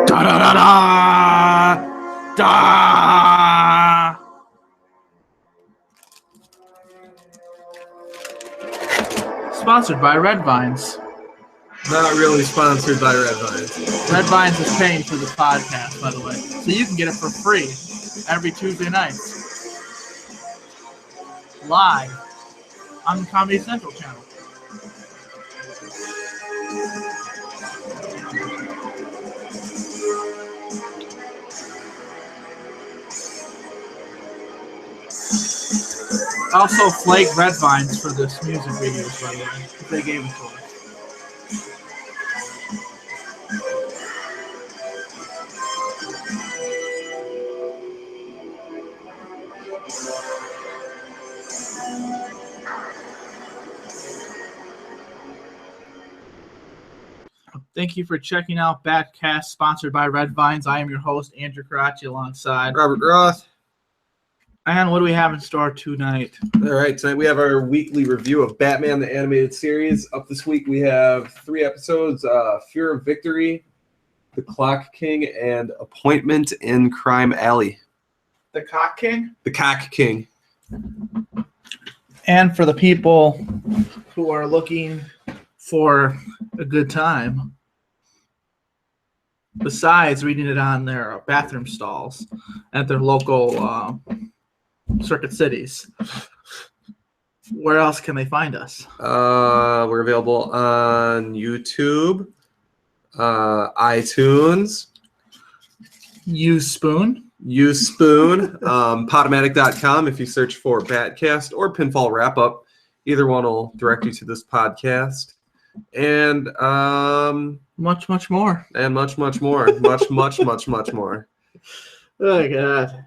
Da da da da da. Sponsored by Red Vines. Not really sponsored by Red Vines. Red Vines is paying for this podcast, by the way, so you can get it for free every Tuesday night, live on the Comedy Central channel. I also flaked Red Vines for this music video, by the way. They gave it to us. Thank you for checking out Batcast, sponsored by Red Vines. I am your host, Andrew Caracci, alongside Robert Roth. And what do we have in store tonight? All right, tonight we have our weekly review of Batman, the animated series. Up this week, we have 3 episodes, Fear of Victory, The Clock King, and Appointment in Crime Alley. The Cock King? The Cock King. And for the people who are looking for a good time, besides reading it on their bathroom stalls at their local circuit cities, where else can they find us? We're available on YouTube, iTunes, Uspoon, Podomatic.com if you search for Batcast or Pinfall Wrap-Up. Either one will direct you to this podcast. And much more. And much more. much more. Oh, God.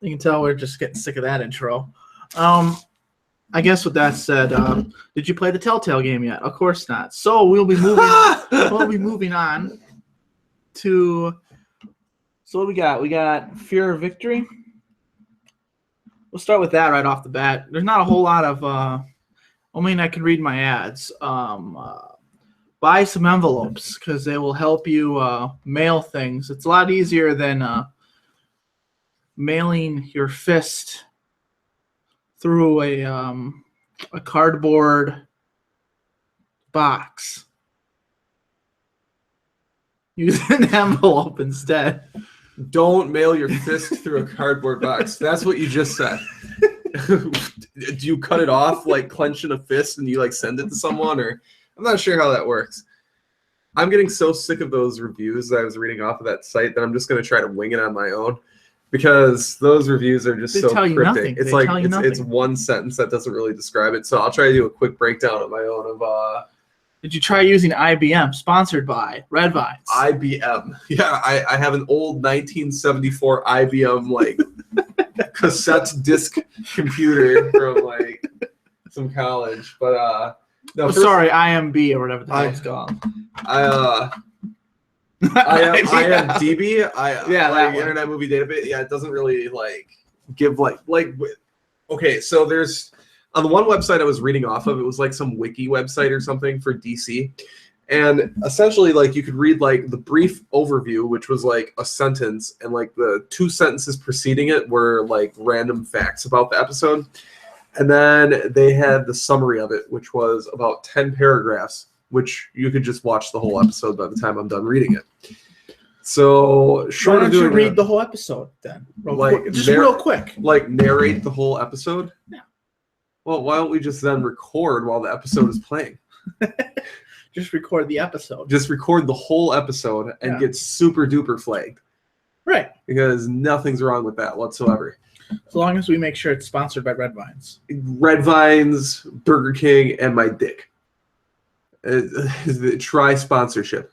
You can tell we're just getting sick of that intro. I guess with that said, did you play the Telltale game yet? Of course not. So we'll be moving on to. So what we got? We got Fear of Victory. We'll start with that right off the bat. There's not a whole lot of. I can read my ads. Buy some envelopes because they will help you mail things. It's a lot easier than mailing your fist through a cardboard box. Use an envelope instead. Don't mail your fist through a cardboard box. That's what you just said. Do you cut it off like clenching a fist and you like send it to someone, or I'm not sure how that works. I'm getting so sick of those reviews that I was reading off of that site that I'm just going to try to wing it on my own because those reviews are just so cryptic. It's like it's one sentence that doesn't really describe it. So I'll try to do a quick breakdown of my own of Did you try using IBM, sponsored by Red Vines? IBM. Yeah, I have an old 1974 IBM like cassette disc computer from like some college, but no. Sorry, IMB or whatever the hell it's called. IMDb. That Internet Movie Database. Yeah, it doesn't really like give like. Okay, so there's on the one website I was reading off of. It was like some wiki website or something for DC. And essentially, like, you could read, like, the brief overview, which was, like, a sentence, and, like, the 2 sentences preceding it were, like, random facts about the episode. And then they had the summary of it, which was about 10 paragraphs, which you could just watch the whole episode by the time I'm done reading it. So, why don't you read the whole episode, then? Real quick. Like, narrate the whole episode? Yeah. Well, why don't we just then record while the episode is playing? Just record the episode. Just record the whole episode and get super duper flagged. Right. Because nothing's wrong with that whatsoever. As long as we make sure it's sponsored by Red Vines. Red Vines, Burger King, and my dick. Try sponsorship.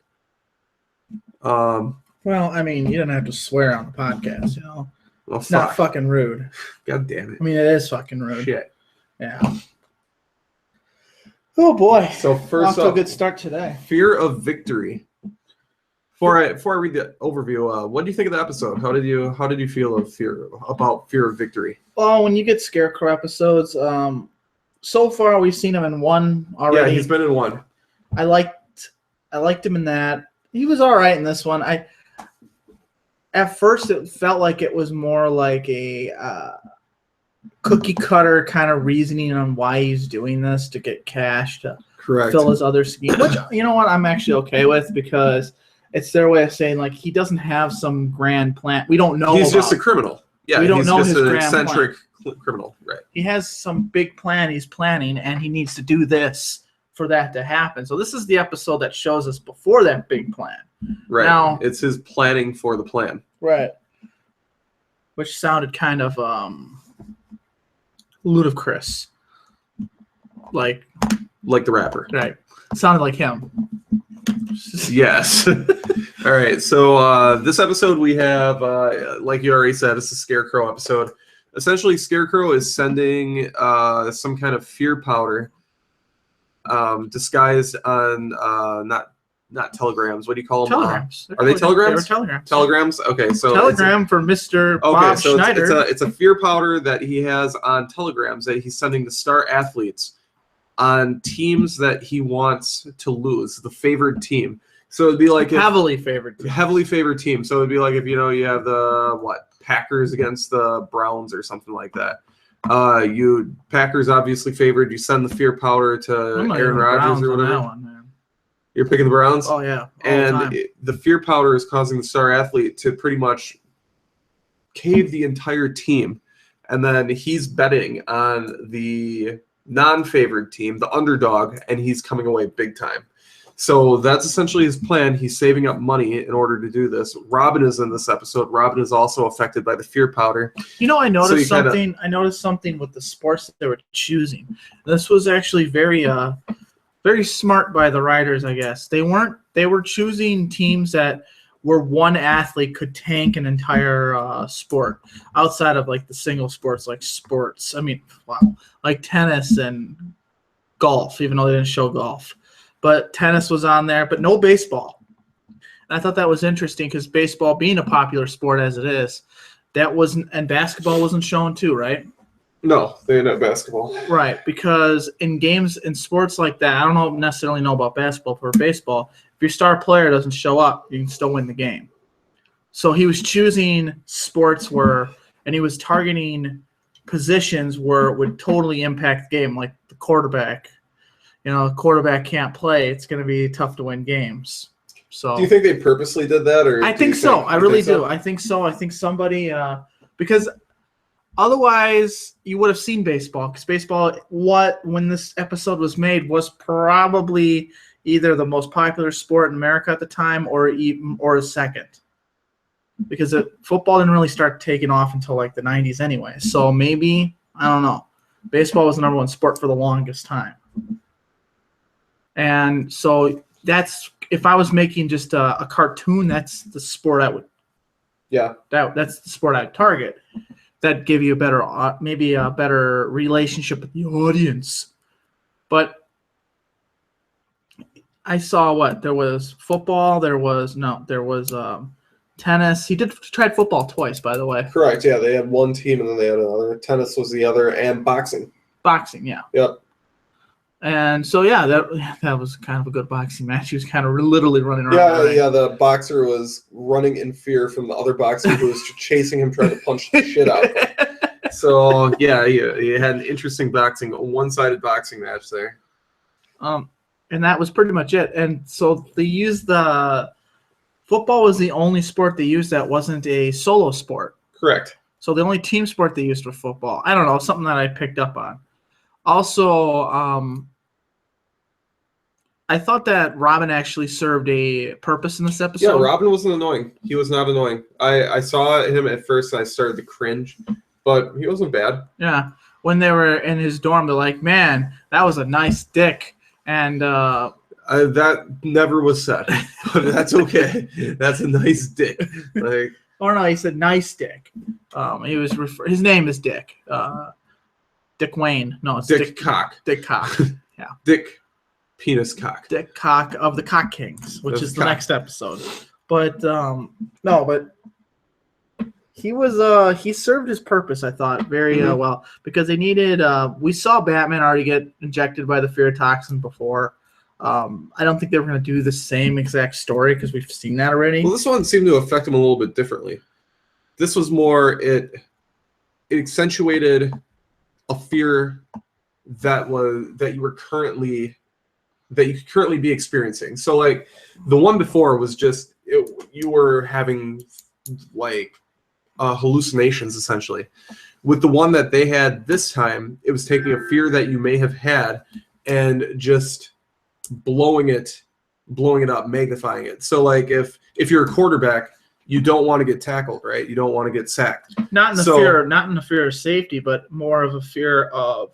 Well, I mean, you don't have to swear on the podcast, you know. Well, it's not fucking rude. God damn it. I mean, it is fucking rude. Shit. Yeah. Oh boy! So first off to a good start today. Fear of Victory. Before I read the overview, what do you think of the episode? How did you feel about Fear of Victory? Well, when you get Scarecrow episodes, so far we've seen him in one already. Yeah, he's been in one. I liked him in that. He was all right in this one. At first it felt like it was more like a cookie cutter kind of reasoning on why he's doing this to get cash to Correct. fill his other scheme. Which, you know what, I'm actually okay with, because it's their way of saying, like, he doesn't have some grand plan. We don't know. He's just a criminal. Yeah, we don't know just his an grand eccentric criminal, right? He has some big plan he's planning, and he needs to do this for that to happen. So this is the episode that shows us before that big plan. Right. Now, it's his planning for the plan. Right. Which sounded kind of ludicrous. Like the rapper. Right. Sounded like him. Yes. All right. So this episode we have, like you already said, it's a Scarecrow episode. Essentially, Scarecrow is sending some kind of fear powder disguised on not telegrams. What do you call them? Telegrams. Are they telegrams? They were telegrams. Telegrams. Okay, so telegram for Mr. Bob Schneider. It's a fear powder that he has on telegrams that he's sending to star athletes on teams that he wants to lose, the favored team. So it'd be like heavily favored team. So it'd be like if you have the Packers against the Browns or something like that. Packers obviously favored. You send the fear powder to Aaron Rodgers or whatever. That one, man. You're picking the Browns? Oh yeah. And the fear powder is causing the star athlete to pretty much cave the entire team. And then he's betting on the non-favored team, the underdog, and he's coming away big time. So that's essentially his plan. He's saving up money in order to do this. Robin is in this episode. Robin is also affected by the fear powder. I noticed something. I noticed something with the sports that they were choosing. This was actually very smart by the writers, I guess. They were choosing teams that where one athlete could tank an entire sport outside of like the single sports, like sports. I mean, like tennis and golf, even though they didn't show golf. But tennis was on there, but no baseball. And I thought that was interesting because baseball being a popular sport as it is, and basketball wasn't shown too, right? No, they didn't have basketball. Right, because in games, in sports like that, I don't necessarily know about basketball. For baseball, if your star player doesn't show up, you can still win the game. So he was choosing sports and he was targeting positions where it would totally impact the game, like the quarterback. Quarterback can't play. It's going to be tough to win games. So, do you think they purposely did that, or I think so. I really do. I think so. I think somebody because otherwise you would have seen baseball, because baseball, when this episode was made, was probably either the most popular sport in America at the time, or a second, because football didn't really start taking off until like the 90s anyway. So maybe, I don't know, baseball was the number one sport for the longest time. And so if I was making just a cartoon, that's the sport I would. Yeah. That's the sport I'd target. That'd give you maybe a better relationship with the audience. But I saw there was football. There was tennis. He tried football twice, by the way. Correct. Yeah, they had one team and then they had another. Tennis was the other, and boxing. Boxing, yeah. Yep. And so, that was kind of a good boxing match. He was kind of literally running around. Yeah, the boxer was running in fear from the other boxer who was chasing him, trying to punch the shit out. So, he had an interesting one-sided boxing match there. And that was pretty much it. And so they used football was the only sport they used that wasn't a solo sport. Correct. So the only team sport they used was football. I don't know, something that I picked up on. Also, I thought that Robin actually served a purpose in this episode. Yeah, Robin wasn't annoying. He was not annoying. I saw him at first and I started to cringe, but he wasn't bad. Yeah. When they were in his dorm, they're like, man, that was a nice dick. And that never was said, but that's okay. That's a nice dick. Like, oh no, he said nice dick. His name is Dick. Dick Wayne. No, it's Dick Cock. Dick Cock. Yeah. Dick Penis Cock. Dick Cock of the Cock Kings, which is the next episode. But but he served his purpose, I thought, very well, because they needed we saw Batman already get injected by the fear toxin before. I don't think they were going to do the same exact story because we've seen that already. Well, this one seemed to affect him a little bit differently. This was more it accentuated a fear that you could currently be experiencing. So like the one before was just you were having like hallucinations essentially. With the one that they had this time, it was taking a fear that you may have had and just blowing it up, magnifying it. So like if you're a quarterback, you don't want to get tackled, right? You don't want to get sacked. Not in the fear of safety, but more of a fear of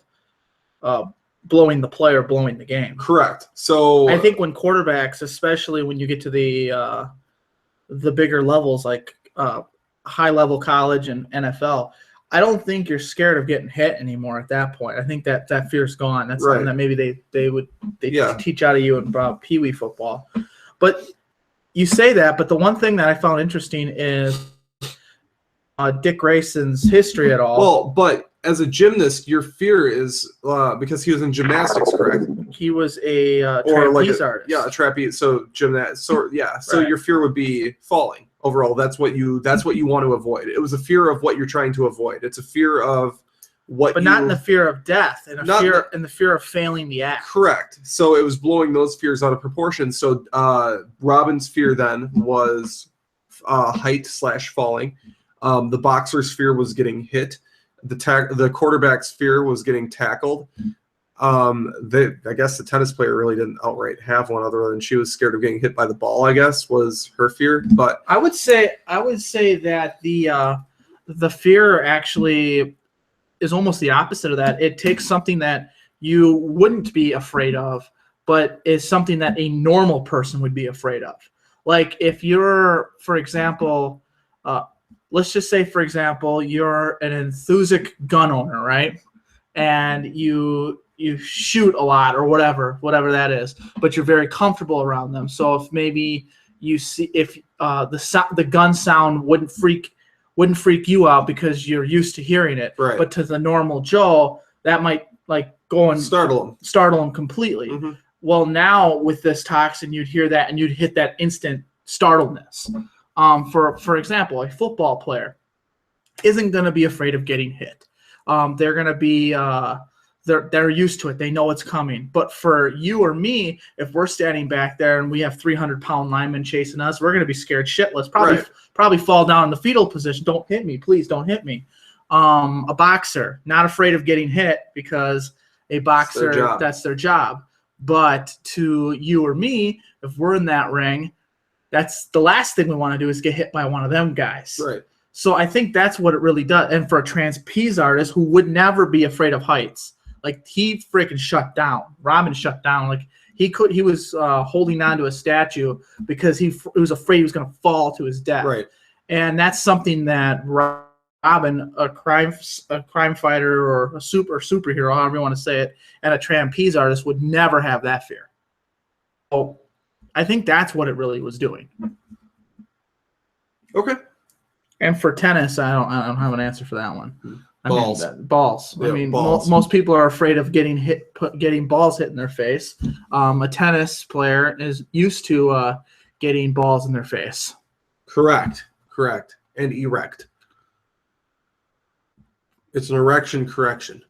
blowing the play or blowing the game. Correct. So I think when quarterbacks, especially when you get to the bigger levels like high level college and NFL, I don't think you're scared of getting hit anymore at that point. I think that fear's gone. That's something that maybe they teach out of you in Pee Wee football. But you say that, but the one thing that I found interesting is Dick Grayson's history at all. Well, but as a gymnast, your fear is because he was in gymnastics, correct? He was a trapeze artist. Yeah, a trapeze. So gymnast. So yeah. So your fear would be falling. Overall, that's what you want to avoid. It was a fear of what you're trying to avoid. It's a fear of what, but not in the fear of death, and in the fear of failing the act. Correct. So it was blowing those fears out of proportion. So Robin's fear then was height / falling. The boxer's fear was getting hit. The quarterback's fear was getting tackled. I guess the tennis player really didn't outright have one, other than she was scared of getting hit by the ball, I guess, was her fear. But I would say that the fear actually is almost the opposite of that. It takes something that you wouldn't be afraid of, but is something that a normal person would be afraid of. Like if you're, for example, let's just say, for example, you're an enthusiastic gun owner, right? And you shoot a lot or whatever that is, but you're very comfortable around them. So if maybe you see the gun sound wouldn't freak you out because you're used to hearing it, right. But to the normal Joe, that might like go and startle him completely. Mm-hmm. Well, now with this toxin, you'd hear that and you'd hit that instant startleness. For example, a football player isn't going to be afraid of getting hit. They're going to be they're used to it. They know it's coming. But for you or me, if we're standing back there and we have 300-pound linemen chasing us, we're going to be scared shitless. Probably fall down in the fetal position. Don't hit me, please. Don't hit me. A boxer, not afraid of getting hit because a boxer, that's their job. But to you or me, if we're in that ring, that's the last thing we want to do is get hit by one of them guys. Right. So I think that's what it really does. And for a trapeze artist who would never be afraid of heights, like he freaking shut down. Robin shut down. Like he was holding on to a statue because he was afraid he was going to fall to his death. Right. And that's something that Robin, a crime fighter or a superhero, however you want to say it, and a trapeze artist would never have that fear. So I think that's what it really was doing. Okay. And for tennis, I don't have an answer for that one. Balls. I mean, most people are afraid of getting balls hit in their face. A tennis player is used to getting balls in their face. Correct. And erect. It's an erection correction.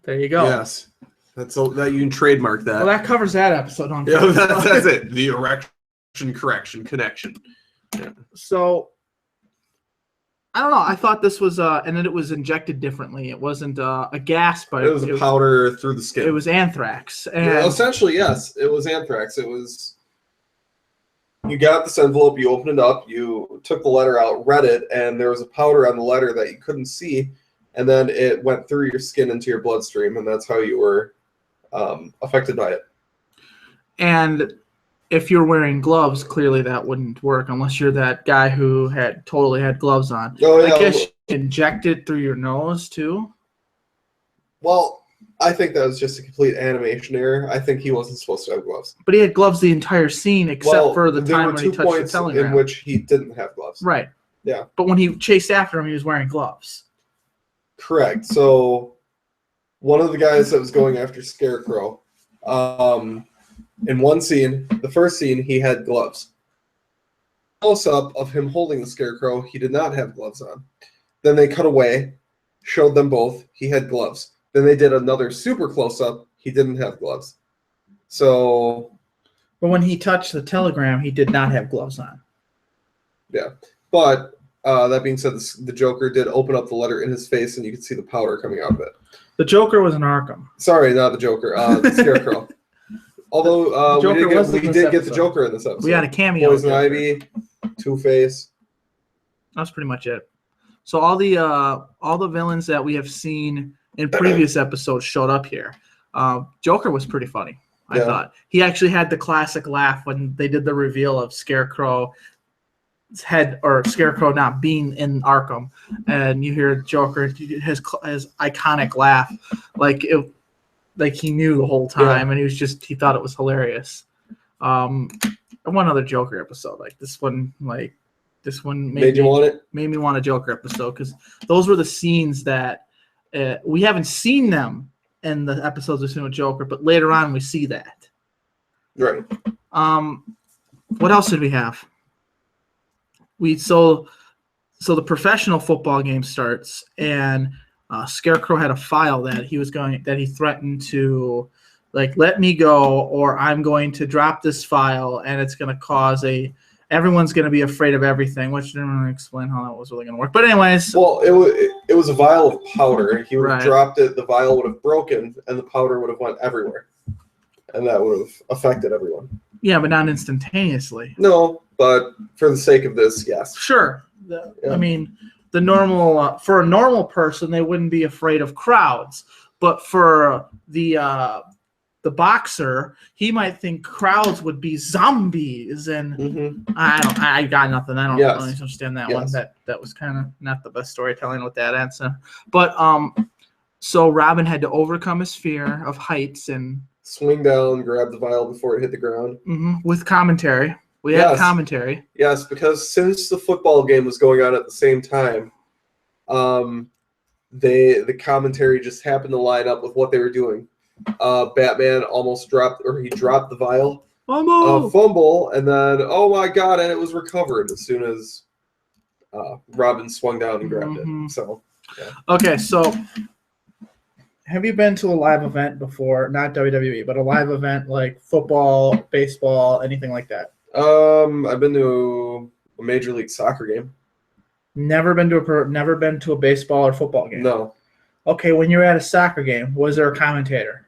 There you go. Yes. That you can trademark that. Well, that covers that episode. That's it. The erection correction connection. Yeah. So I don't know. I thought this was, and then it was injected differently. It wasn't a gas, but it was a powder through the skin. It was anthrax. And essentially, yes, it was anthrax. It was. You got this envelope, you opened it up, you took the letter out, read it, and there was a powder on the letter that you couldn't see, and then it went through your skin into your bloodstream, and that's how you were affected by it. And if you're wearing gloves, clearly that wouldn't work unless you're that guy who totally had gloves on. Oh, yeah. I guess you inject it through your nose too. Well, I think that was just a complete animation error. I think he wasn't supposed to have gloves. But he had gloves the entire scene except for the time when he touched the telegram. In which he didn't have gloves. Right. Yeah. But when he chased after him, he was wearing gloves. Correct. So one of the guys that was going after Scarecrow In one scene, the first scene, he had gloves. Close-up of him holding the Scarecrow, he did not have gloves on. Then they cut away, showed them both, he had gloves. Then they did another super close-up, he didn't have gloves. So... But when he touched the telegram, he did not have gloves on. Yeah. But that being said, the Joker did open up the letter in his face, and you could see the powder coming out of it. The Joker was in Arkham. Sorry, not the Joker. The Scarecrow. Although we did get the Joker in this episode. We had a cameo. Poison Ivy, Two-Face. That's pretty much it. So all the villains that we have seen in previous episodes showed up here. Joker was pretty funny, I thought. He actually had the classic laugh when they did the reveal of Scarecrow's head, or Scarecrow not being in Arkham, and you hear Joker his iconic laugh, like he knew the whole time, and he thought it was hilarious. One other Joker episode, this one made me want a Joker episode, because those were the scenes that we haven't seen them in the episodes we've seen with Joker, but later on we see that. Right. What else did we have? So the professional football game starts, and Scarecrow had a file that he threatened to, let me go, or I'm going to drop this file, and it's going to cause everyone's going to be afraid of everything, which didn't really explain how that was really going to work. But anyways. Well, it was a vial of powder. He would have dropped it, the vial would have broken, and the powder would have went everywhere. And that would have affected everyone. Yeah, but not instantaneously. No, but for the sake of this, yes. Sure. I mean, the normal for a normal person, they wouldn't be afraid of crowds. But for the boxer, he might think crowds would be zombies, and I got nothing. I don't really understand that one. That was kind of not the best storytelling with that answer. But so Robin had to overcome his fear of heights and swing down, grab the vial before it hit the ground. With commentary. We had commentary. Yes, because since the football game was going on at the same time, the commentary just happened to line up with what they were doing. Batman almost dropped the vial. Fumble, and then, oh my god, and it was recovered as soon as Robin swung down and grabbed it. So, yeah. Okay, so have you been to a live event before? Not WWE, but a live event like football, baseball, anything like that? I've been to a Major League Soccer game. Never been to a baseball or football game? No. Okay, when you were at a soccer game, was there a commentator?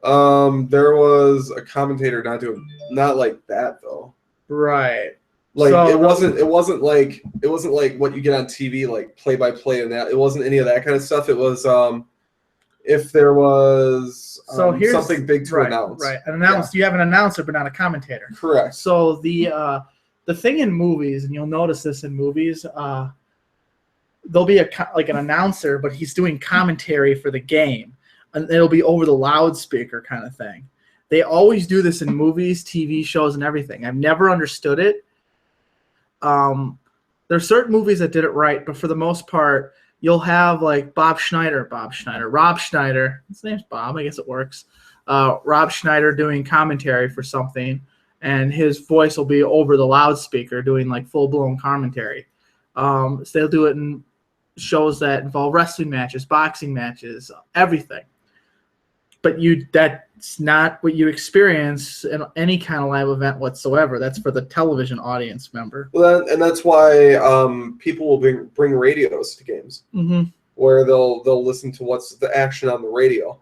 There was a commentator, not like that though. Right. Like so, it wasn't like what you get on TV, like play by play and that. It wasn't any of that kind of stuff. It was if there was something big to announce. Right. You have an announcer but not a commentator. Correct. So the thing in movies, and you'll notice this in movies, there'll be an announcer, but he's doing commentary for the game, and it'll be over the loudspeaker kind of thing. They always do this in movies, TV shows, and everything. I've never understood it. There's certain movies that did it right, but for the most part, you'll have like Rob Schneider. His name's Bob. I guess it works. Rob Schneider doing commentary for something, and his voice will be over the loudspeaker doing like full-blown commentary. So they'll do it in shows that involve wrestling matches, boxing matches, everything. But that's not what you experience in any kind of live event whatsoever. That's for the television audience member. Well, and that's why people will bring radios to games, where they'll listen to what's the action on the radio.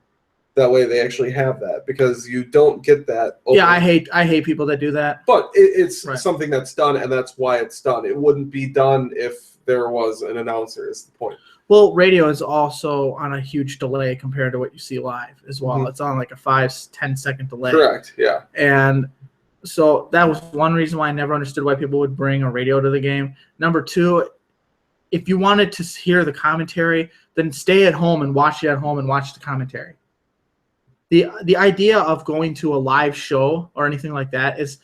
That way, they actually have that, because you don't get that. Yeah, I hate people that do that. But it's something that's done, and that's why it's done. It wouldn't be done if there was an announcer. Is the point? Well, radio is also on a huge delay compared to what you see live as well. It's on like a 5-10 second delay. Correct. Yeah. And so that was one reason why I never understood why people would bring a radio to the game. Number two, if you wanted to hear the commentary, then stay at home and watch it at home and watch the commentary. The idea of going to a live show or anything like that is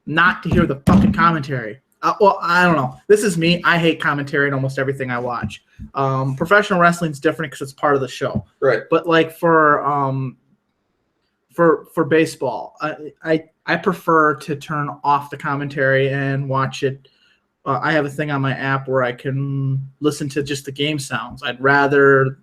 not to hear the fucking commentary. Well, I don't know. This is me. I hate commentary in almost everything I watch. Professional wrestling's different because it's part of the show. Right. But like for for baseball. I prefer to turn off the commentary and watch it. I have a thing on my app where I can listen to just the game sounds. I'd rather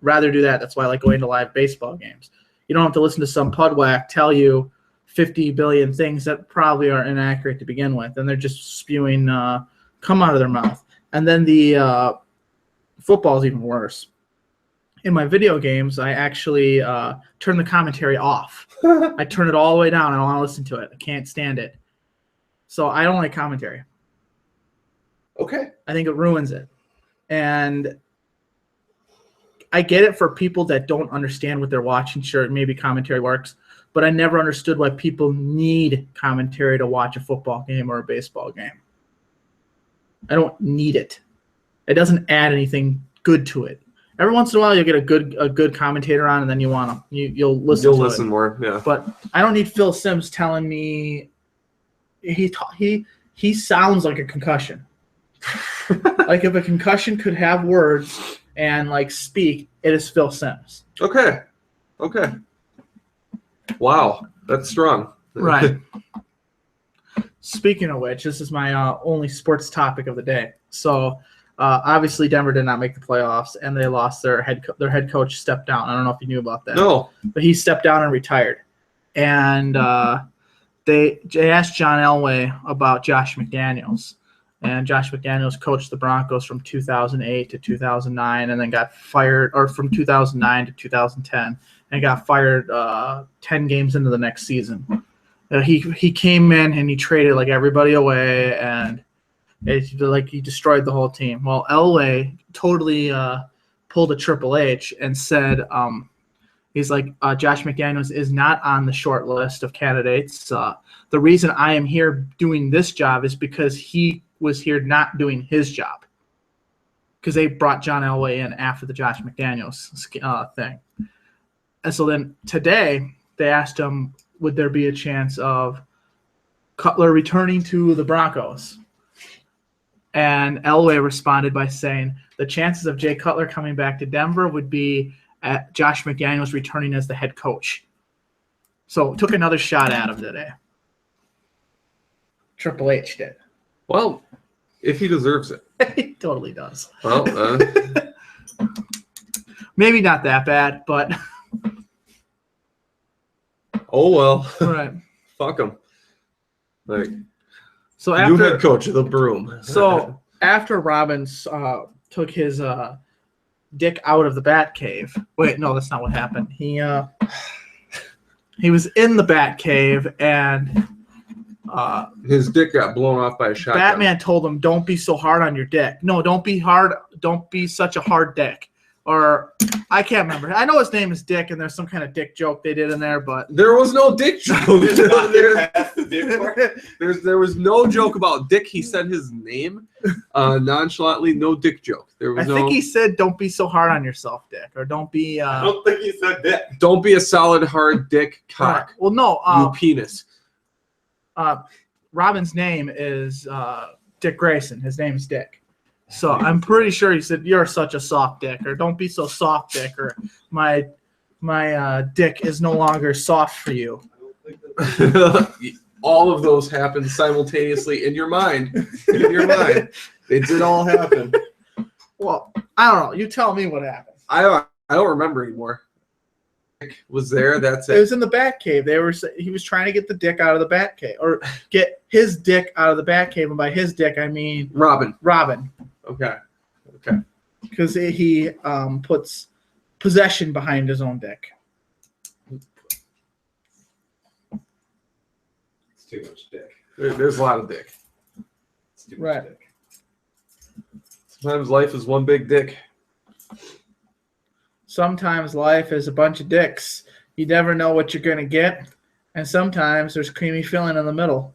do that. That's why I like going to live baseball games. You don't have to listen to some pudwhack tell you 50 billion things that probably are inaccurate to begin with, and they're just spewing come out of their mouth. And then the football is even worse. In my video games, I actually turn the commentary off. I turn it all the way down. I don't want to listen to it. I can't stand it. So I don't like commentary. Okay. I think it ruins it. And I get it for people that don't understand what they're watching. Sure, maybe commentary works. But I never understood why people need commentary to watch a football game or a baseball game. I don't need it. It doesn't add anything good to it. Every once in a while, you'll get a good commentator on, and then you'll listen. You'll listen more, yeah. But I don't need Phil Simms telling me he sounds like a concussion. Like if a concussion could have words and like speak, it is Phil Simms. Okay. Wow, that's strong. Right. Speaking of which, this is my only sports topic of the day. So. Obviously, Denver did not make the playoffs, and they lost their head coach stepped down. I don't know if you knew about that. No. But he stepped down and retired. And they asked John Elway about Josh McDaniels. And Josh McDaniels coached the Broncos from 2008 to 2009 and then got fired, or from 2009 to 2010, and got fired 10 games into the next season. He came in and he traded like everybody away, and he destroyed the whole team. Well, Elway totally pulled a Triple H and said, he's like, Josh McDaniels is not on the short list of candidates. The reason I am here doing this job is because he was here not doing his job. Because they brought John Elway in after the Josh McDaniels thing. And so then today they asked him, would there be a chance of Cutler returning to the Broncos? And Elway responded by saying the chances of Jay Cutler coming back to Denver would be at Josh McDaniels returning as the head coach. So took another shot at him today. Triple H did. Well, if he deserves it. He totally does. Well, maybe not that bad, but. Oh, well. Right. Fuck him. Like. So after, new head coach of the Broom. So after Robbins took his dick out of the Batcave. Wait, no, that's not what happened. He was in the Batcave and his dick got blown off by a shotgun. Batman told him, "Don't be so hard on your dick. No, don't be hard. Don't be such a hard dick." Or I can't remember. I know his name is Dick, and there's some kind of dick joke they did in there, but there was no dick joke. There was no joke about Dick. He said his name nonchalantly. No dick joke. I think he said, "Don't be so hard on yourself, Dick," or "Don't be." I don't think he said Dick. Don't be a solid hard dick cock. Right. Well, no. You penis. Robin's name is Dick Grayson. His name is Dick. So I'm pretty sure he said, "You're such a soft dick," or "Don't be so soft, Dick," or my dick is no longer soft for you. All of those happened simultaneously in your mind. They did all happen. Well, I don't know. You tell me what happened. I don't remember anymore. Dick was there. That's it. It was in the Batcave. He was trying to get the dick out of the Batcave, or get his dick out of the Batcave, and by his dick I mean Robin. Okay. Because he puts possession behind his own dick. It's too much dick. There's a lot of dick. It's too Right. much dick. Sometimes life is one big dick. Sometimes life is a bunch of dicks. You never know what you're going to get. And sometimes there's creamy filling in the middle.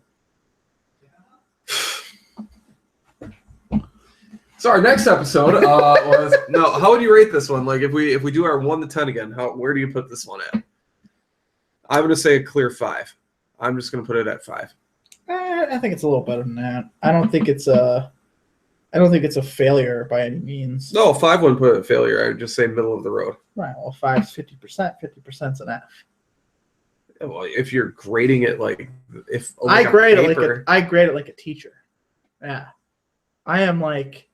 So our next episode was no. How would you rate this one? Like if we do our 1 to 10 again, where do you put this one at? I'm gonna say a clear 5. I'm just gonna put it at 5. I think it's a little better than that. I don't think it's a failure by any means. No, 5 wouldn't put it at failure. I would just say middle of the road. Right. Well, 5's 50%. 50%'s an F. Well, if you're grading it like if I a grade paper, it like a teacher. Yeah, I am like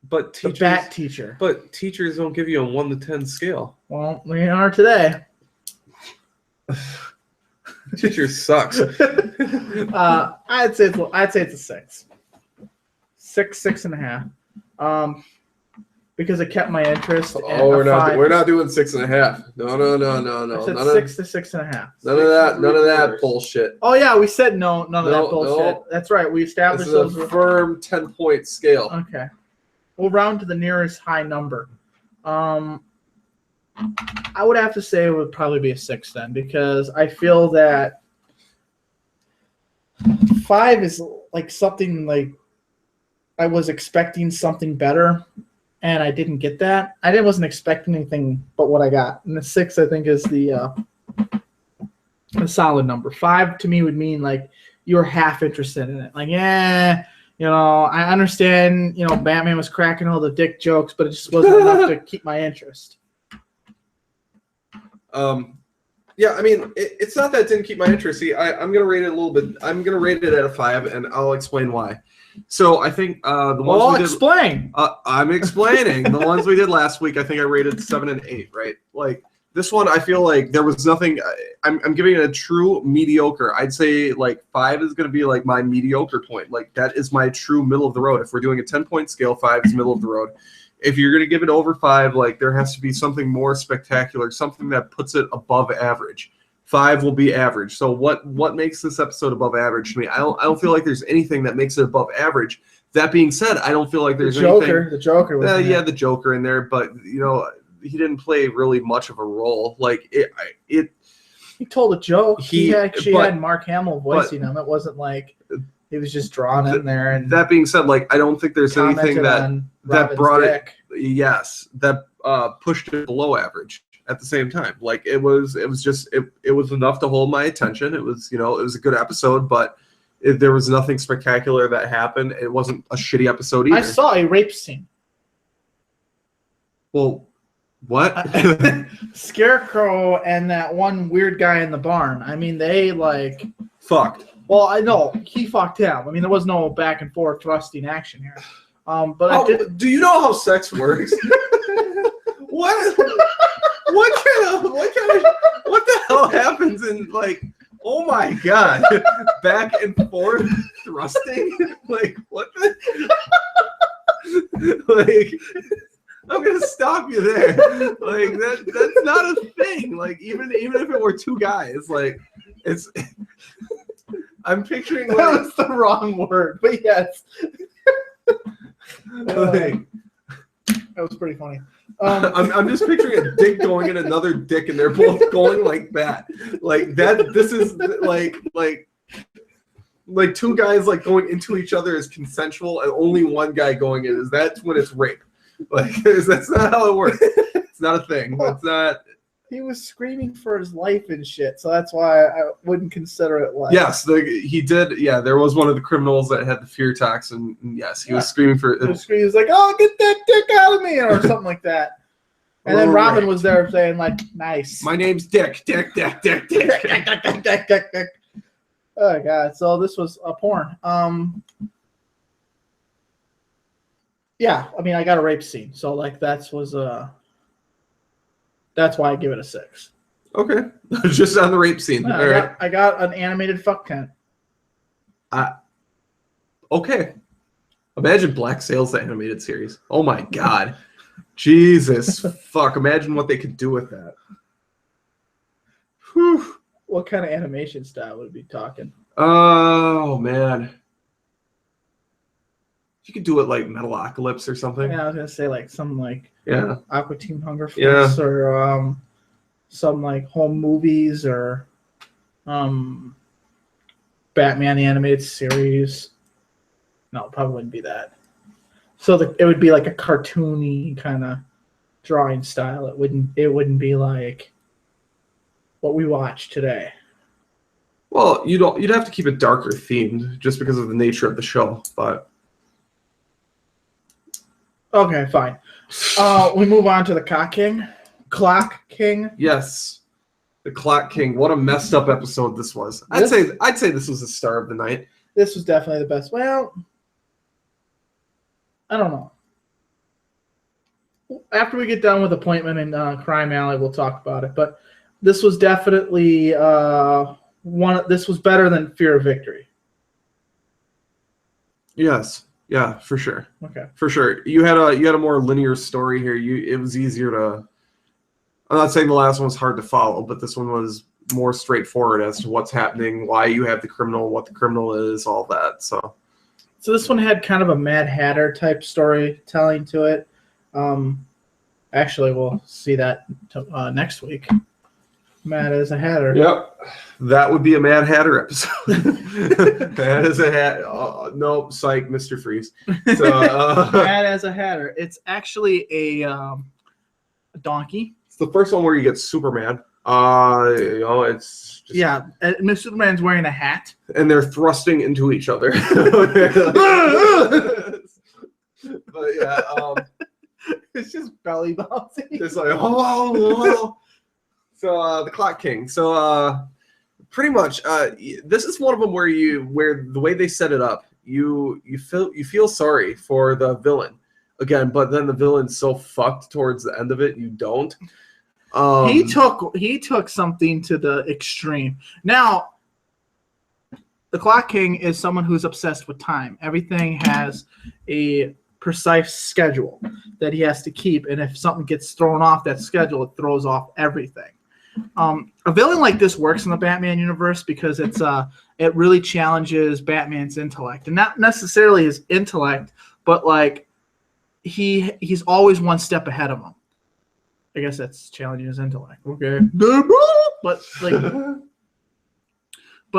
but the teachers, bat teacher. but teachers don't give you a 1 to 10 scale. Well, we are today. Teacher sucks. I'd say it's a 6. 6.5. Because it kept my interest. Oh, we're not doing 6.5. No. I said 6 to 6.5. None of that bullshit. Oh yeah, we said none of that bullshit. No. That's right. We This established is those. a firm 10-point scale. Okay, we'll round to the nearest high number. I would have to say it would probably be a 6 then, because I feel that 5 is like something like I was expecting something better, and I didn't get that. I wasn't expecting anything but what I got. And the 6, I think, is the solid number. 5 to me would mean like you're half interested in it. Like, I understand, Batman was cracking all the dick jokes, but it just wasn't enough to keep my interest. Yeah, I mean, it's not that it didn't keep my interest. See, I'm gonna rate it a little bit. I'm gonna rate it at a 5, and I'll explain why. So I think the ones we did. Explain. I'm explaining the ones we did last week. I think I rated 7 and 8. Right, like this one, I feel like there was nothing. I'm giving it a true mediocre. I'd say like 5 is gonna be like my mediocre point. Like that is my true middle of the road. If we're doing a 10-point scale, 5 is middle of the road. If you're going to give it over 5, like there has to be something more spectacular, something that puts it above average. 5 will be average. So what makes this episode above average to me? I don't feel like there's anything that makes it above average. That being said, I don't feel like there's anything. The Joker was the Joker in there, but he didn't play really much of a role. Like it. He told a joke. He actually had Mark Hamill voicing him. It wasn't like he was just drawn in there. And that being said, like I don't think there's anything that brought dick. that pushed it below average at the same time. Like it was enough to hold my attention. It was it was a good episode, but there was nothing spectacular that happened. It wasn't a shitty episode either. I saw a rape scene. Well, what? Scarecrow and that one weird guy in the barn. I mean, they like fucked. Well, I know he fucked him. I mean, there was no back and forth thrusting action here. But do you know how sex works? What the hell happens in like? Oh my god! Back and forth thrusting? Like what the? Like I'm gonna stop you there. Like that's not a thing. Like even if it were two guys, like it's. I'm picturing like, that was the wrong word, but yes. Like, that was pretty funny. I'm just picturing a dick going in another dick, and they're both going like that. Like that. This is like two guys like going into each other is consensual, and only one guy going in is that's when it's rape. Like that's not how it works. It's not a thing. It's not. He was screaming for his life and shit, so that's why I wouldn't consider it life. Yes, he did. Yeah, there was one of the criminals that had the fear toxin. And yes, he was screaming for. He was like, "Oh, get that dick out of me," or something like that. And then Robin was there saying, "Like, nice. My name's Dick. Dick. Oh god! So this was a porn. Yeah, I mean, I got a rape scene, so like that's why I give it a 6. Okay, just on the rape scene. Yeah, I got an animated fuck tent. Okay. Imagine Black Sails, the animated series. Oh my god. Jesus fuck. Imagine what they could do with that. Whew. What kind of animation style would we be talking? Oh man. You could do it like Metalocalypse or something. Yeah, I was gonna say like some like Aqua Teen Hunger Force or some like home movies or Batman the animated series. No, it probably wouldn't be that. So it would be like a cartoony kind of drawing style. It wouldn't be like what we watch today. Well, you'd have to keep it darker themed just because of the nature of the show, but okay, fine. We move on to the Clock King. Yes. The Clock King. What a messed up episode this was. I'd say this was the star of the night. This was definitely the best. Well, I don't know. After we get done with Appointment and Crime Alley, we'll talk about it. But this was definitely This was better than Fear of Victory. Yes. Yeah, for sure. Okay. For sure. You had a more linear story here. It was easier to. I'm not saying the last one was hard to follow, but this one was more straightforward as to what's happening, why you have the criminal, what the criminal is, all that. So this one had kind of a Mad Hatter type storytelling to it. Actually, we'll see that next week. Mad as a Hatter. Yep, that would be a Mad Hatter episode. Mad as a hat. No, psych, Mr. Freeze. So, Mad as a Hatter. It's actually a donkey. It's the first one where you get super mad. It's just, and Superman's wearing a hat, and they're thrusting into each other. But yeah, it's just belly bouncing. it's like oh. So the Clock King. So pretty much, this is one of them where the way they set it up, you feel sorry for the villain again, but then the villain's so fucked towards the end of it, you don't. He took something to the extreme. Now, the Clock King is someone who's obsessed with time. Everything has a precise schedule that he has to keep, and if something gets thrown off that schedule, it throws off everything. A villain like this works in the Batman universe because it really challenges Batman's intellect, and not necessarily his intellect, but like he's always one step ahead of him. I guess that's challenging his intellect. Okay, but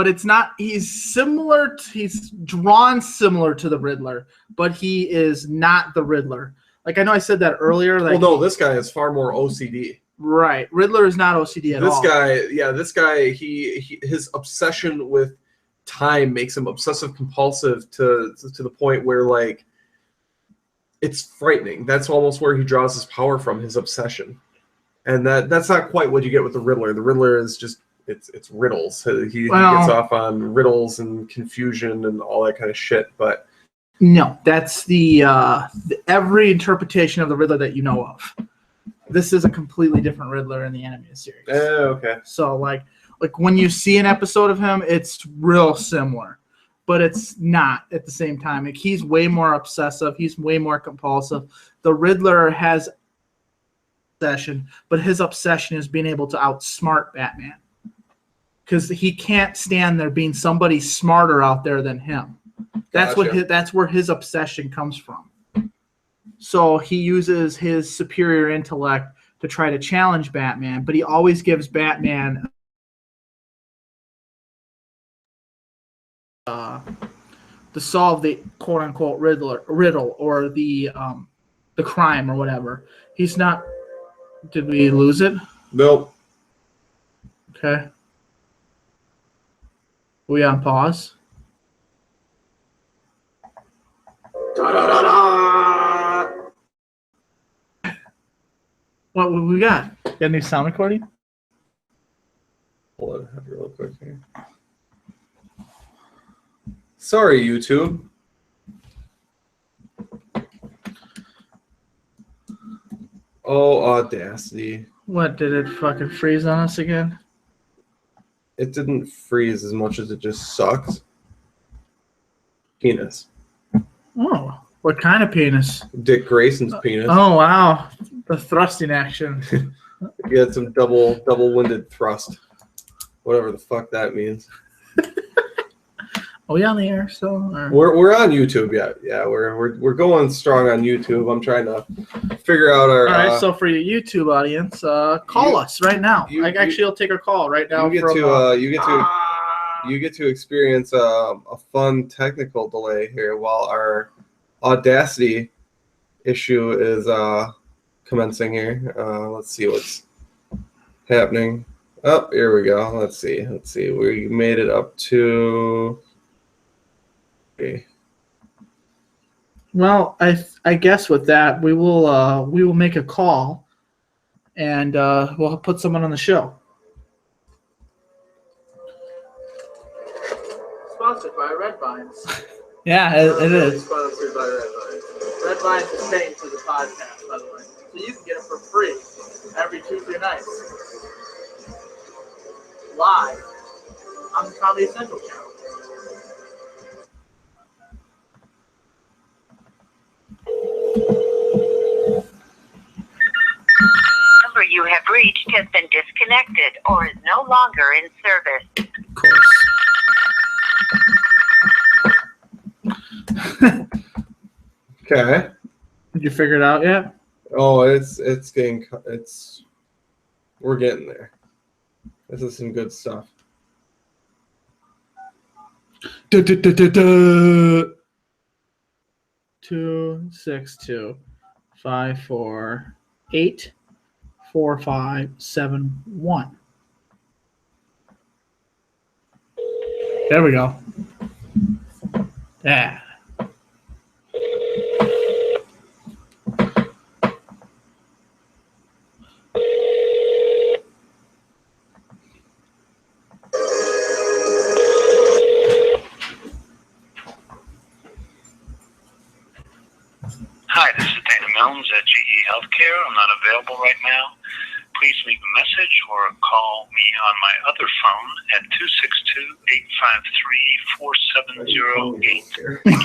it's not. He's drawn similar to the Riddler, but he is not the Riddler. Like I know I said that earlier. Like, well, no, this guy is far more OCD. Right, Riddler is not OCD at all. This guy, his obsession with time makes him obsessive compulsive to the point where like it's frightening. That's almost where he draws his power from, his obsession. And that's not quite what you get with the Riddler. The Riddler is just it's riddles. He gets off on riddles and confusion and all that kind of shit. But no, that's the every interpretation of the Riddler that you know of. This is a completely different Riddler in the animated series. Oh, okay. So like when you see an episode of him, it's real similar, but it's not at the same time. Like, he's way more obsessive. He's way more compulsive. The Riddler has obsession, but his obsession is being able to outsmart Batman because he can't stand there being somebody smarter out there than him. That's Gotcha. That's where his obsession comes from. So he uses his superior intellect to try to challenge Batman, but he always gives Batman to solve the quote-unquote riddle or the crime or whatever. He's not. Did we lose it? Nope. Okay. We on pause? What we got? Got a new sound recording? Hold on, have it real quick here. Sorry, YouTube. Oh, Audacity. What, did it fucking freeze on us again? It didn't freeze as much as it just sucks. Penis. Oh, what kind of penis? Dick Grayson's penis. Oh, wow. The thrusting action. You had some double-winded thrust. Whatever the fuck that means. Are we on the air still? Or? We're on YouTube, yeah. We're going strong on YouTube. I'm trying to figure out our. All right, so for your YouTube audience, call us right now. I'll take a call right now. You get to experience a fun technical delay here while our Audacity issue is commencing here. Let's see what's happening. Oh, here we go. Let's see. We made it up to. Okay. Well, I guess with that we will make a call, and we'll put someone on the show. sponsored by Red Vines. Yeah, it is. Sponsored by Red Vines. Red Vines is paying for the podcast, by the way. So you can get it for free every Tuesday night. Live on the Comedy Central channel. Number you have reached has been disconnected or is no longer in service. Of course. Okay. Did you figure it out yet? Oh, we're getting there. This is some good stuff. 262-548-4571. There we go. Yeah. Hi, this is Dana Milnes at GE Healthcare. I'm not available right now. Please leave a message or call me on my other phone at 262-853-4708.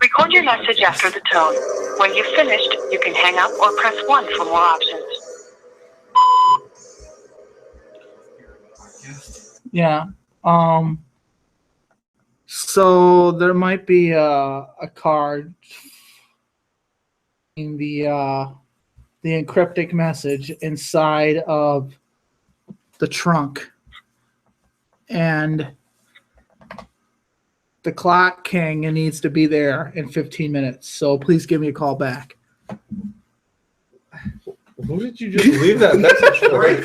Record your message after the tone. When you've finished, you can hang up or press 1 for more options. Yeah. So there might be a card in the encryptic message inside of the trunk, and the clock king needs to be there in 15 minutes. So please give me a call back. Who did you just leave that message for? Right?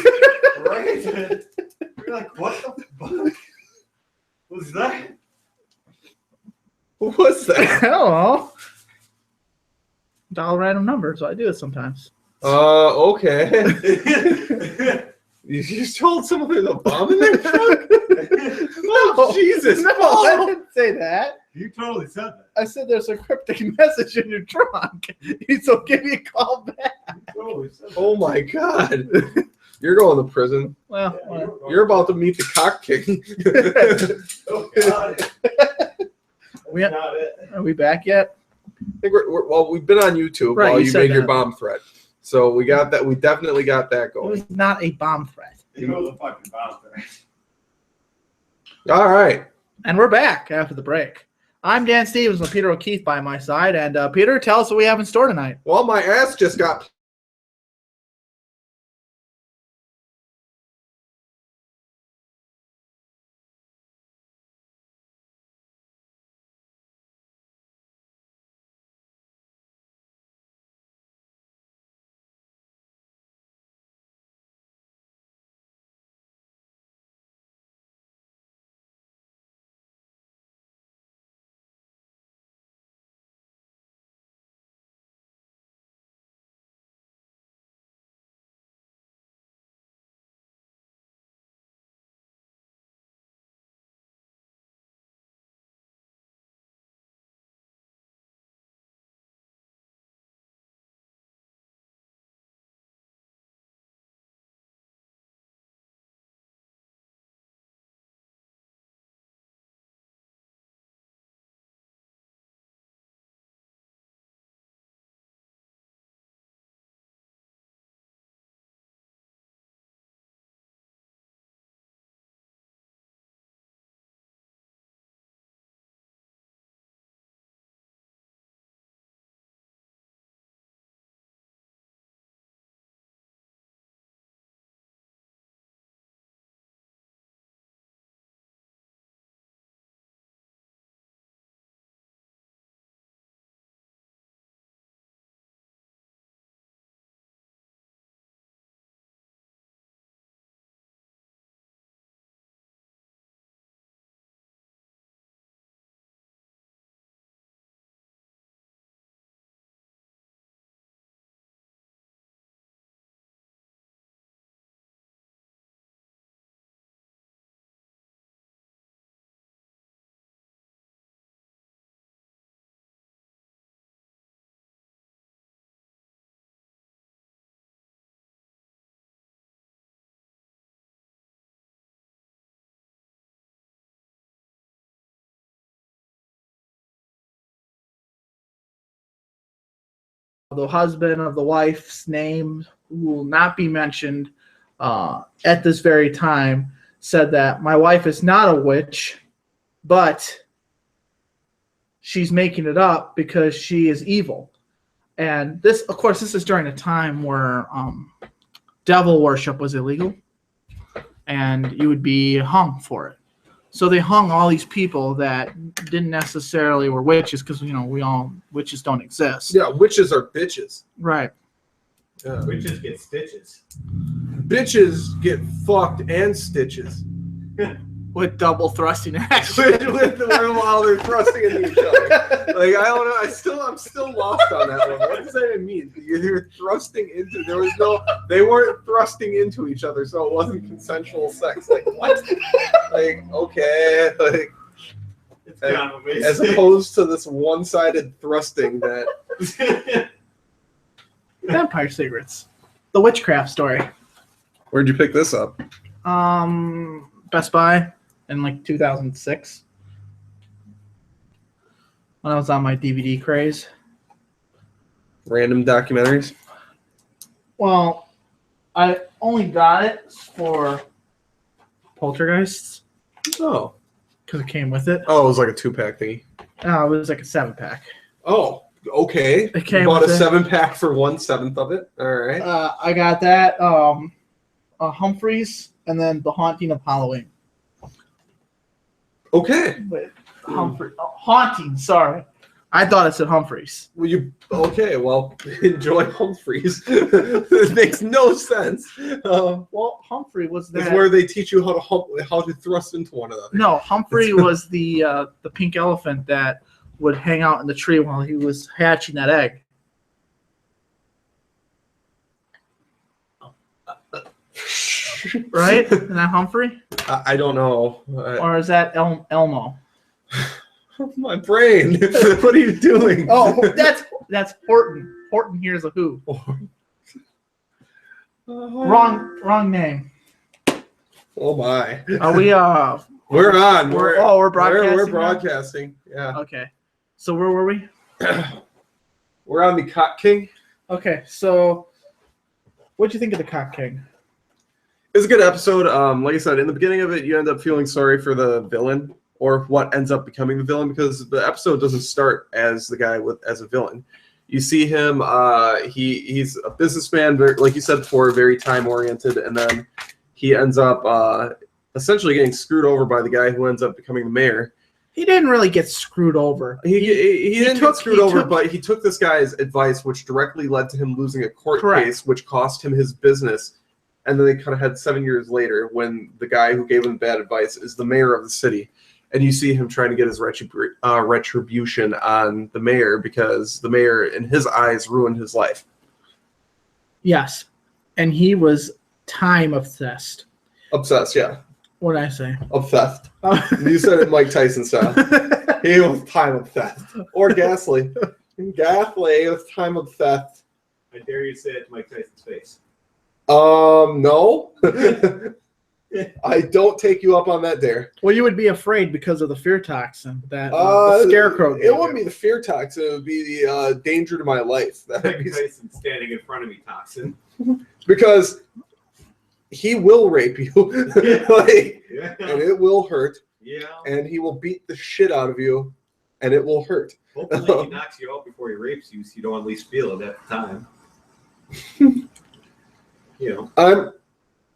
You're like, what the fuck? What's that? Who was I that? don't know. Dial a random number, so I do it sometimes. Okay. You just told someone there's a bomb in their trunk? Oh, Jesus. No, Paul. I didn't say that. You totally said that. I said there's a cryptic message in your trunk. So give me a call back. You totally said that. Oh, my God. You're going to prison. Well, Yeah, whatever. You're about to meet the cock king. Oh, God. We- That's not it. are we back yet? I think we've been on YouTube Right, while you you said made your that. bomb threat. So we got that. We definitely got that It going. was not a bomb threat. You know the fucking bomb there. All right. And we're back after the break. I'm Dan Stevens with Peter O'Keefe by my side. And Peter, tell us what we have in store tonight. Well, my ass just got the husband of the wife's name, who will not be mentioned at this very time, said that my wife is not a witch, but she's making it up because she is evil. And this, of course, this is during a time where devil worship was illegal, and you would be hung for it. So they hung all these people that didn't necessarily were witches, because witches don't exist. Yeah, witches are bitches. Right. Yeah. Witches get stitches. Bitches get fucked and stitches. With double thrusting action. While they're thrusting into each other. Like, I don't know. I'm still lost on that one. What does that even mean? You're thrusting into. They weren't thrusting into each other, so it wasn't consensual sex. Like, what? Like, okay. Like, It's kind of amazing. as opposed to this one-sided thrusting that. Vampire cigarettes. The witchcraft story. Where'd you pick this up? Best Buy in like 2006. When I was on my DVD craze. Random documentaries. Well, I only got it for Poltergeists Oh. because it came with it. Oh, it was like a 2-pack thingy. It was like a 7-pack. Oh, okay. It came You bought a with it. 7-pack for 1/7 of it. All right. I got that. Humphreys, and then The Haunting of Halloween. Okay. Wait, Haunting. Sorry, I thought it said Humphreys. Well, enjoy Humphreys. It makes no sense. Well, Humphrey was It's that. where they teach you how to thrust into one another. No, Humphrey was the pink elephant that would hang out in the tree while he was hatching that egg. Right? Isn't that Humphrey? I don't know. Or is that Elmo? My brain. What are you doing? Oh, that's Horton. Horton here's a who. Wrong name. Oh my. Are we We're on. we're broadcasting. We're now? broadcasting. Yeah. Okay. So where were we? We're on the Cock King. Okay, so what'd you think of the Cock King? It was a good episode. Like I said, in the beginning of it, you end up feeling sorry for the villain, or what ends up becoming the villain, because the episode doesn't start as the guy as a villain. You see him. He's a businessman, like you said before, very time oriented, and then he ends up essentially getting screwed over by the guy who ends up becoming the mayor. He didn't really get screwed over. He didn't get screwed over, but he took this guy's advice, which directly led to him losing a court case, which cost him his business. And then they kind of had 7 years later, when the guy who gave him bad advice is the mayor of the city. And you see him trying to get his retribution on the mayor, because the mayor, in his eyes, ruined his life. Yes. And he was time obsessed. Obsessed, yeah. What did I say? Obsessed. You said it Mike Tyson style. He was time obsessed. Or Ghastly. Ghastly was time obsessed. I dare you say it to Mike Tyson's face. No. I don't take you up on that dare. Well, you would be afraid because of the fear toxin that the scarecrow gave It wouldn't you. be the fear toxin. It would be the danger to my life. That would Mike be, Tyson standing in front of me toxin. because he will rape you, like, Yeah. and it will hurt, Yeah. and he will beat the shit out of you, and it will hurt. Hopefully he knocks you out before he rapes you, so you don't at least feel it at the time. You know.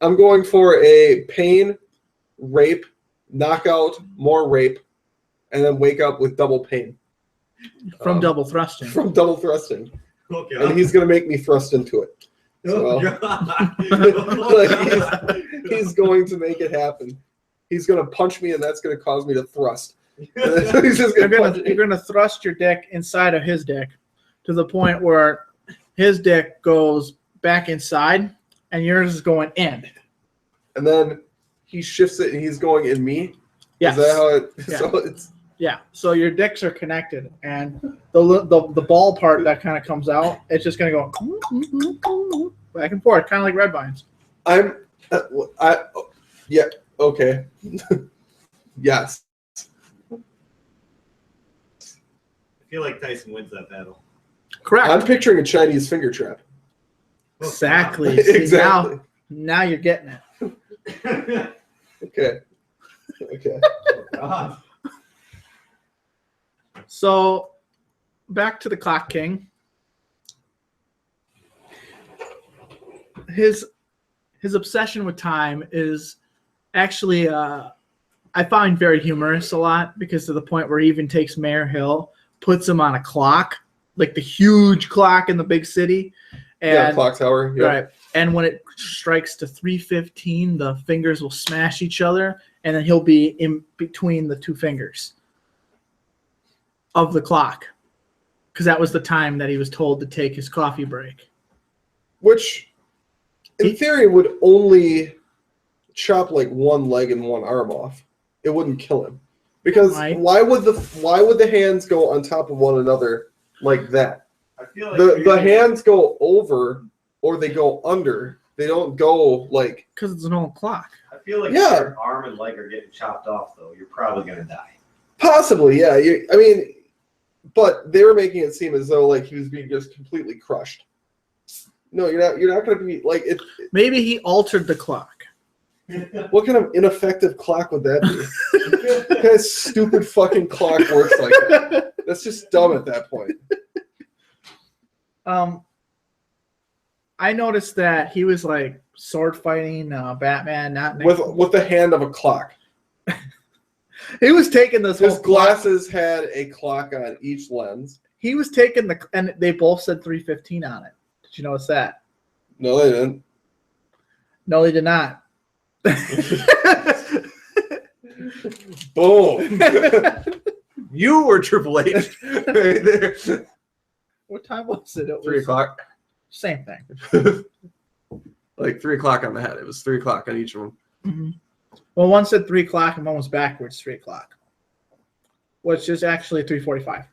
I'm going for a pain, rape, knockout, more rape, and then wake up with double pain. From double thrusting. From double thrusting. Okay. And he's going to make me thrust into it. Oh, So- God. Like, he's going to make it happen. He's going to punch me, and that's going to cause me to thrust. He's just You're going to gonna thrust your dick inside of his dick to the point where his dick goes back inside and yours is going in. and then he shifts it, and he's going in me. Yes. Is that how it? Yeah. So it's Yeah. So your dicks are connected, and the ball part that kind of comes out, it's just gonna go back and forth, kind of like red vines. Yeah. Okay. Yes. I feel like Tyson wins that battle. Correct. I'm picturing a Chinese finger trap. Exactly. See, Exactly. Now you're getting it. Okay. God. So, back to the Clock King. His obsession with time is actually I find very humorous a lot, because to the point where he even takes Mayor Hill, puts him on a clock, like the huge clock in the big city. And, clock tower. Yeah. Right. And when it strikes to 3:15, the fingers will smash each other, and then he'll be in between the two fingers of the clock, because that was the time that he was told to take his coffee break. Which, in theory, would only chop like one leg and one arm off. It wouldn't kill him, because Right. why would the hands go on top of one another like that? I feel like The hands go over or they go under. They don't go like. Because it's an old clock. I feel like Yeah. if your arm and leg are getting chopped off, though, you're probably gonna die. Possibly, yeah. But they were making it seem as though like he was being just completely crushed. No, you're not. You're not going to be like it. Maybe he altered the clock. What kind of ineffective clock would that be? What kind of stupid fucking clock works like that? That's just dumb at that point. I noticed that he was like sword fighting Batman, not With the hand of a clock. he was taking this His whole clock. glasses had a clock on each lens. He was taking and they both said 3:15 on it. Did you notice that? No, they didn't. No, they did not. Boom. You were Triple H right there. What time was it? It was 3 o'clock. Same thing. Like 3 o'clock on the head. It was 3 o'clock on each of them. Mm-hmm. Well, one said 3 o'clock and one was backwards 3 o'clock, which is actually 3:45.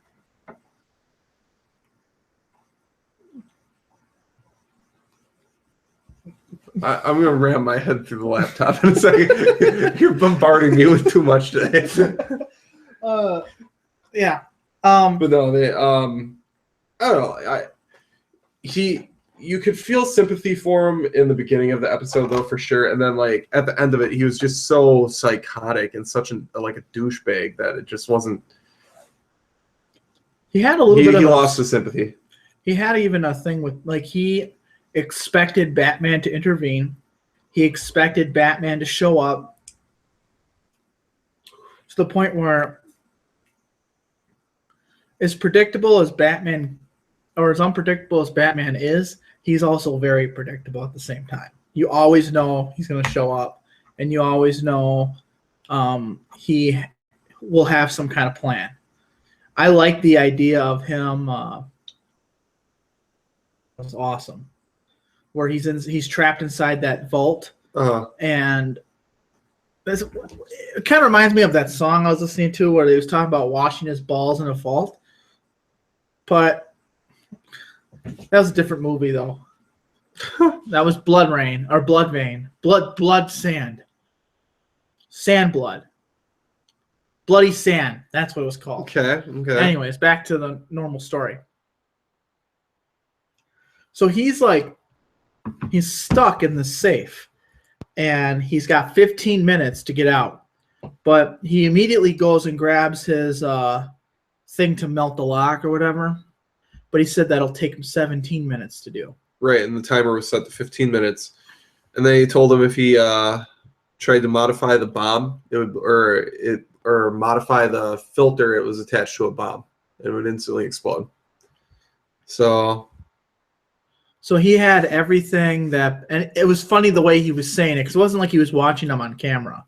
I'm going to ram my head through the laptop in a second. You're bombarding me with too much today. Yeah. But no, they I don't know. You could feel sympathy for him in the beginning of the episode though, for sure. And then like at the end of it, he was just so psychotic and such a douchebag that it just wasn't. He had a little bit of he lost the sympathy. He had even a thing with like he expected Batman to intervene. He expected Batman to show up to the point where, as predictable as Batman, or as unpredictable as Batman is, he's also very predictable at the same time. You always know he's going to show up, and you always know he will have some kind of plan. I like the idea of him. It was awesome, where he's trapped inside that vault, and it kind of reminds me of that song I was listening to where they was talking about washing his balls in a vault. But that was a different movie, though. That was Blood Rain or Blood Vein, Blood Sand, Sand Blood, Bloody Sand. That's what it was called. Okay. Anyways, back to the normal story. So he's stuck in the safe, and he's got 15 minutes to get out. But he immediately goes and grabs his thing to melt the lock or whatever. But he said that'll take him 17 minutes to do. Right, and the timer was set to 15 minutes. And they told him if he tried to modify the bomb, it would or modify the filter, it was attached to a bomb. It would instantly explode. So he had everything and it was funny the way he was saying it, because it wasn't like he was watching them on camera.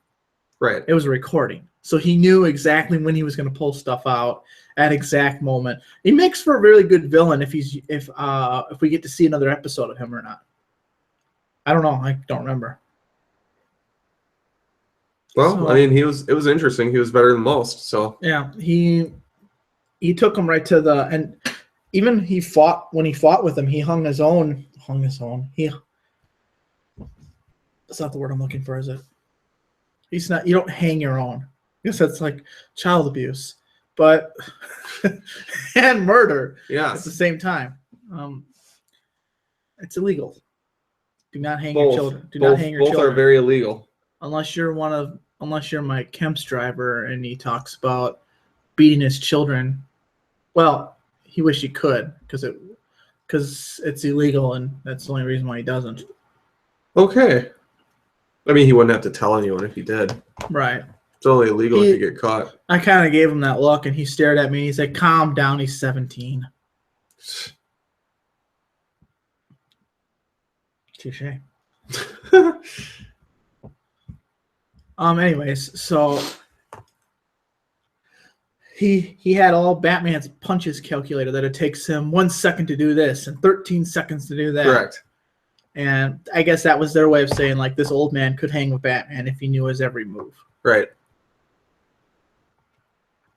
Right. It was a recording. So he knew exactly when he was going to pull stuff out at exact moment. He makes for a really good villain if we get to see another episode of him or not. I don't know. I don't remember. Well, So, I mean, it was interesting. He was better than most. So yeah, he took him right to and even when he fought with him, he hung his own. That's not the word I'm looking for, is it? You don't hang your own. I guess that's like child abuse. but and murder at Yes. the same time. It's illegal. Do not hang your children. Do not hang your both children. are very illegal. Unless you're Mike Kemp's driver and he talks about beating his children. Well, he wished he could because it's illegal and that's the only reason why he doesn't. Okay. I mean, he wouldn't have to tell anyone if he did. Right. It's only illegal if you get caught. I kind of gave him that look and he stared at me. He said, "Calm down. He's 17." Touche. Anyways, so he had all Batman's punches calculated that it takes him 1 second to do this and 13 seconds to do that. Correct. And I guess that was their way of saying like this old man could hang with Batman if he knew his every move. Right.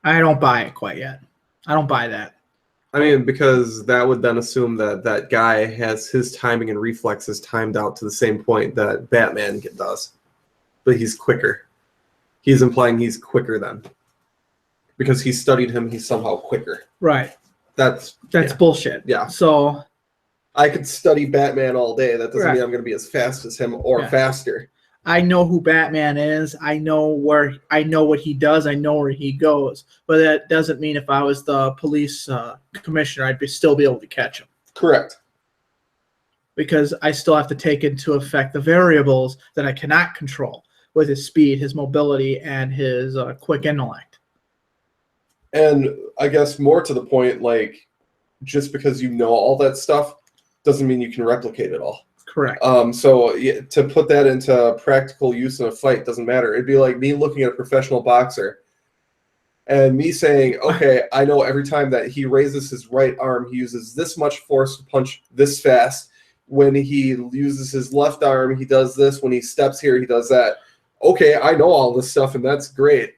I don't buy it quite yet. I don't buy that. I mean, because that would then assume that that guy has his timing and reflexes timed out to the same point that Batman does. But he's quicker. He's implying he's quicker then. Because he studied him, he's somehow quicker. Right. That's bullshit. Yeah. So I could study Batman all day. That doesn't Right. mean I'm going to be as fast as him or Yeah. faster. I know who Batman is. I know what he does. I know where he goes. But that doesn't mean if I was the police commissioner, I'd still be able to catch him. Correct. Because I still have to take into effect the variables that I cannot control with his speed, his mobility, and his quick intellect. And I guess more to the point, like, just because you know all that stuff doesn't mean you can replicate it all. Correct. So yeah, to put that into practical use in a fight doesn't matter. It'd be like me looking at a professional boxer and me saying, okay, I know every time that he raises his right arm, he uses this much force to punch this fast. When he uses his left arm, he does this. When he steps here, he does that. Okay, I know all this stuff, and that's great.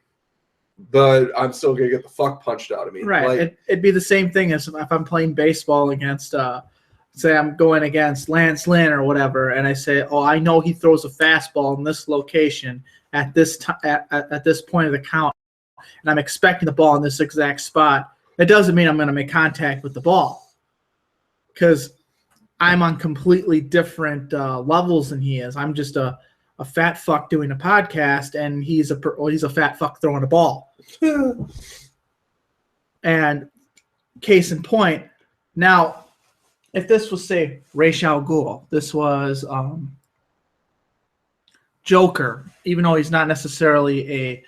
But I'm still going to get the fuck punched out of me. Right. Like, It'd be the same thing as if I'm playing baseball against say I'm going against Lance Lynn or whatever, and I say, oh, I know he throws a fastball in this location at this at this point of the count, and I'm expecting the ball in this exact spot. It doesn't mean I'm going to make contact with the ball because I'm on completely different levels than he is. I'm just a fat fuck doing a podcast, and he's a fat fuck throwing a ball. And case in point, now, if this was, say, Ra's al Ghul, this was Joker, even though he's not necessarily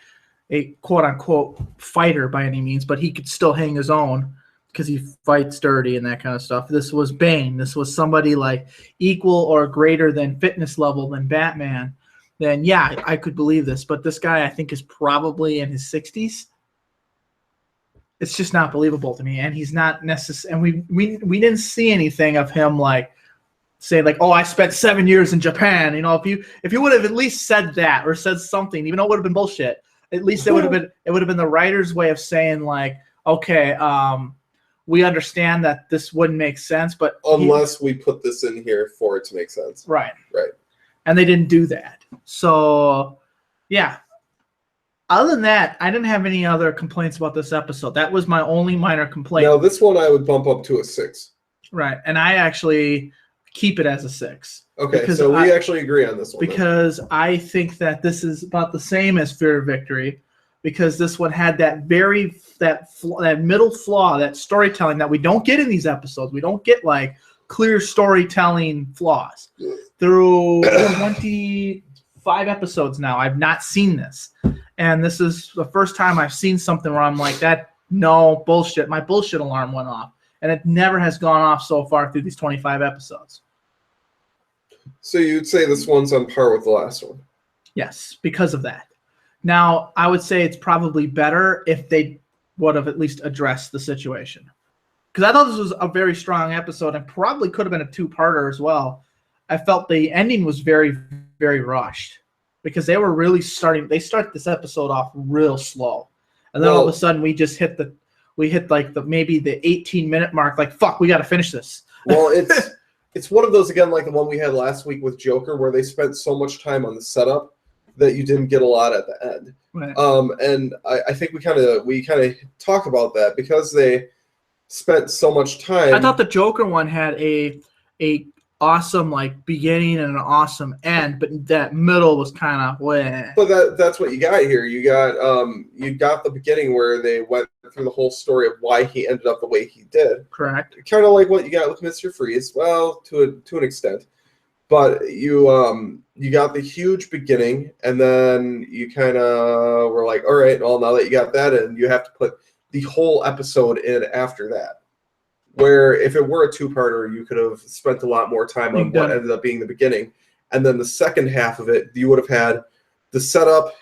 a quote-unquote fighter by any means, but he could still hang his own because he fights dirty and that kind of stuff. This was Bane. This was somebody like equal or greater than fitness level than Batman. Then, yeah, I could believe this. But this guy, I think, is probably in his 60s. It's just not believable to me, and he's not necessarily. And we didn't see anything of him like say like, oh, I spent 7 years in Japan. You know, if you would have at least said that or said something, even though it would have been bullshit, at least it would have been the writer's way of saying like, okay, we understand that this wouldn't make sense, but unless we put this in here for it to make sense. Right. Right. And they didn't do that. So, yeah. Other than that, I didn't have any other complaints about this episode. That was my only minor complaint. Now, this one I would bump up to a 6. Right. And I actually keep it as a 6. Okay, so we actually agree on this one. Because I think that this is about the same as Fear of Victory, because this one had that middle flaw, that storytelling that we don't get in these episodes. We don't get like clear storytelling flaws. Through 25 episodes now, I've not seen this. And this is the first time I've seen something where I'm like, that, no, bullshit. My bullshit alarm went off. And it never has gone off so far through these 25 episodes. So you'd say this one's on par with the last one? Yes, because of that. Now, I would say it's probably better if they would have at least addressed the situation. Because I thought this was a very strong episode and probably could have been a 2-parter as well. I felt the ending was very, very rushed. Because they were really they start this episode off real slow. And then all of a sudden we hit maybe the 18-minute mark, like, fuck, we got to finish this. Well, it's one of those, again, like the one we had last week with Joker, where they spent so much time on the setup that you didn't get a lot at the end. Right. And I think we kind of talked about that because they spent so much time. I thought the Joker one had a awesome like beginning and an awesome end, but that middle was kind of wah. But that's what you got here. You got the beginning where they went through the whole story of why he ended up the way he did. Correct. Kind of like what you got with Mr. Freeze. Well, to an extent. But you got the huge beginning, and then you kind of were like, all right, well, now that you got that in, you have to put the whole episode in after that. Where if it were a two-parter, you could have spent a lot more time on what ended up being the beginning. And then the second half of it, you would have had the setup,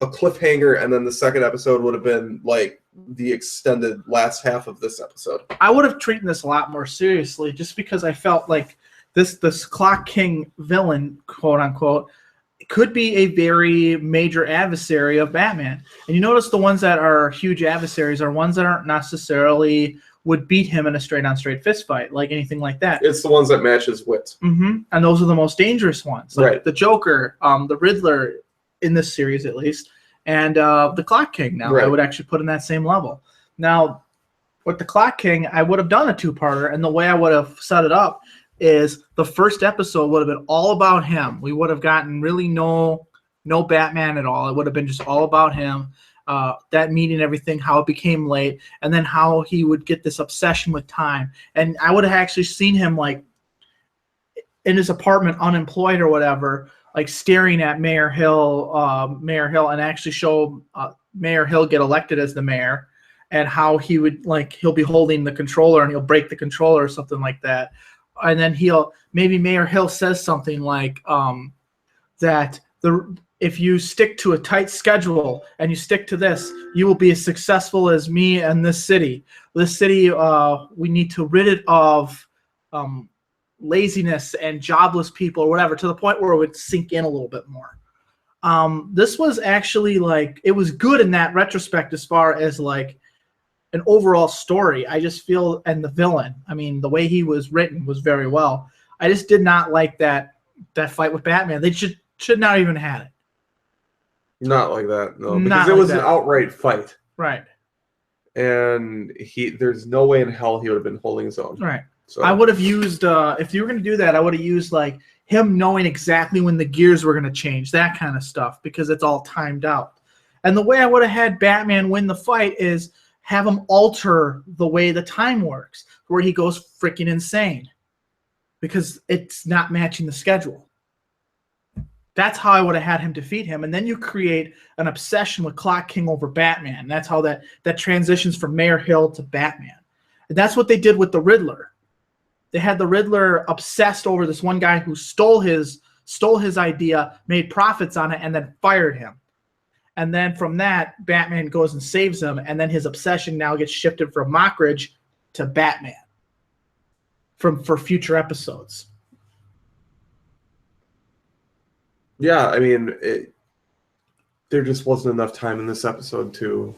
a cliffhanger, and then the second episode would have been like the extended last half of this episode. I would have treated this a lot more seriously just because I felt like this Clock King villain, quote unquote, could be a very major adversary of Batman. And you notice the ones that are huge adversaries are ones that aren't necessarily would beat him in a straight-on-straight fist fight, like anything like that. It's the ones that match his wit. Mm-hmm. And those are the most dangerous ones. Like right. The Joker, the Riddler in this series at least, and the Clock King now I would actually put in that same level. Now, with the Clock King, I would have done a two-parter, and the way I would have set it up is the first episode would have been all about him. We would have gotten really no Batman at all. It would have been just all about him. That meeting, everything, how it became late, and then how he would get this obsession with time. And I would have actually seen him like in his apartment, unemployed or whatever, like staring at Mayor Hill, and actually show Mayor Hill get elected as the mayor, and how he would he'll be holding the controller and he'll break the controller or something like that. And then maybe Mayor Hill says something like that if you stick to a tight schedule and you stick to this, you will be as successful as me and this city. This city, we need to rid it of laziness and jobless people or whatever, to the point where it would sink in a little bit more. This was actually it was good in that retrospect as far as an overall story. I just feel, and the villain, I mean, the way he was written was very well. I just did not like that fight with Batman. They should not even had it. Not like that, no. Because it was an outright fight. Right. And there's no way in hell he would have been holding his own. Right. So I would have used, if you were going to do that, I would have used him knowing exactly when the gears were going to change, that kind of stuff, because it's all timed out. And the way I would have had Batman win the fight is have him alter the way the time works, where he goes freaking insane because it's not matching the schedule. That's how I would have had him defeat him. And then you create an obsession with Clock King over Batman. That's how that transitions from Mayor Hill to Batman. And that's what they did with the Riddler. They had the Riddler obsessed over this one guy who stole his idea, made profits on it, and then fired him. And then from that, Batman goes and saves him, and then his obsession now gets shifted from Mockridge to Batman for future episodes. Yeah, I mean, there just wasn't enough time in this episode to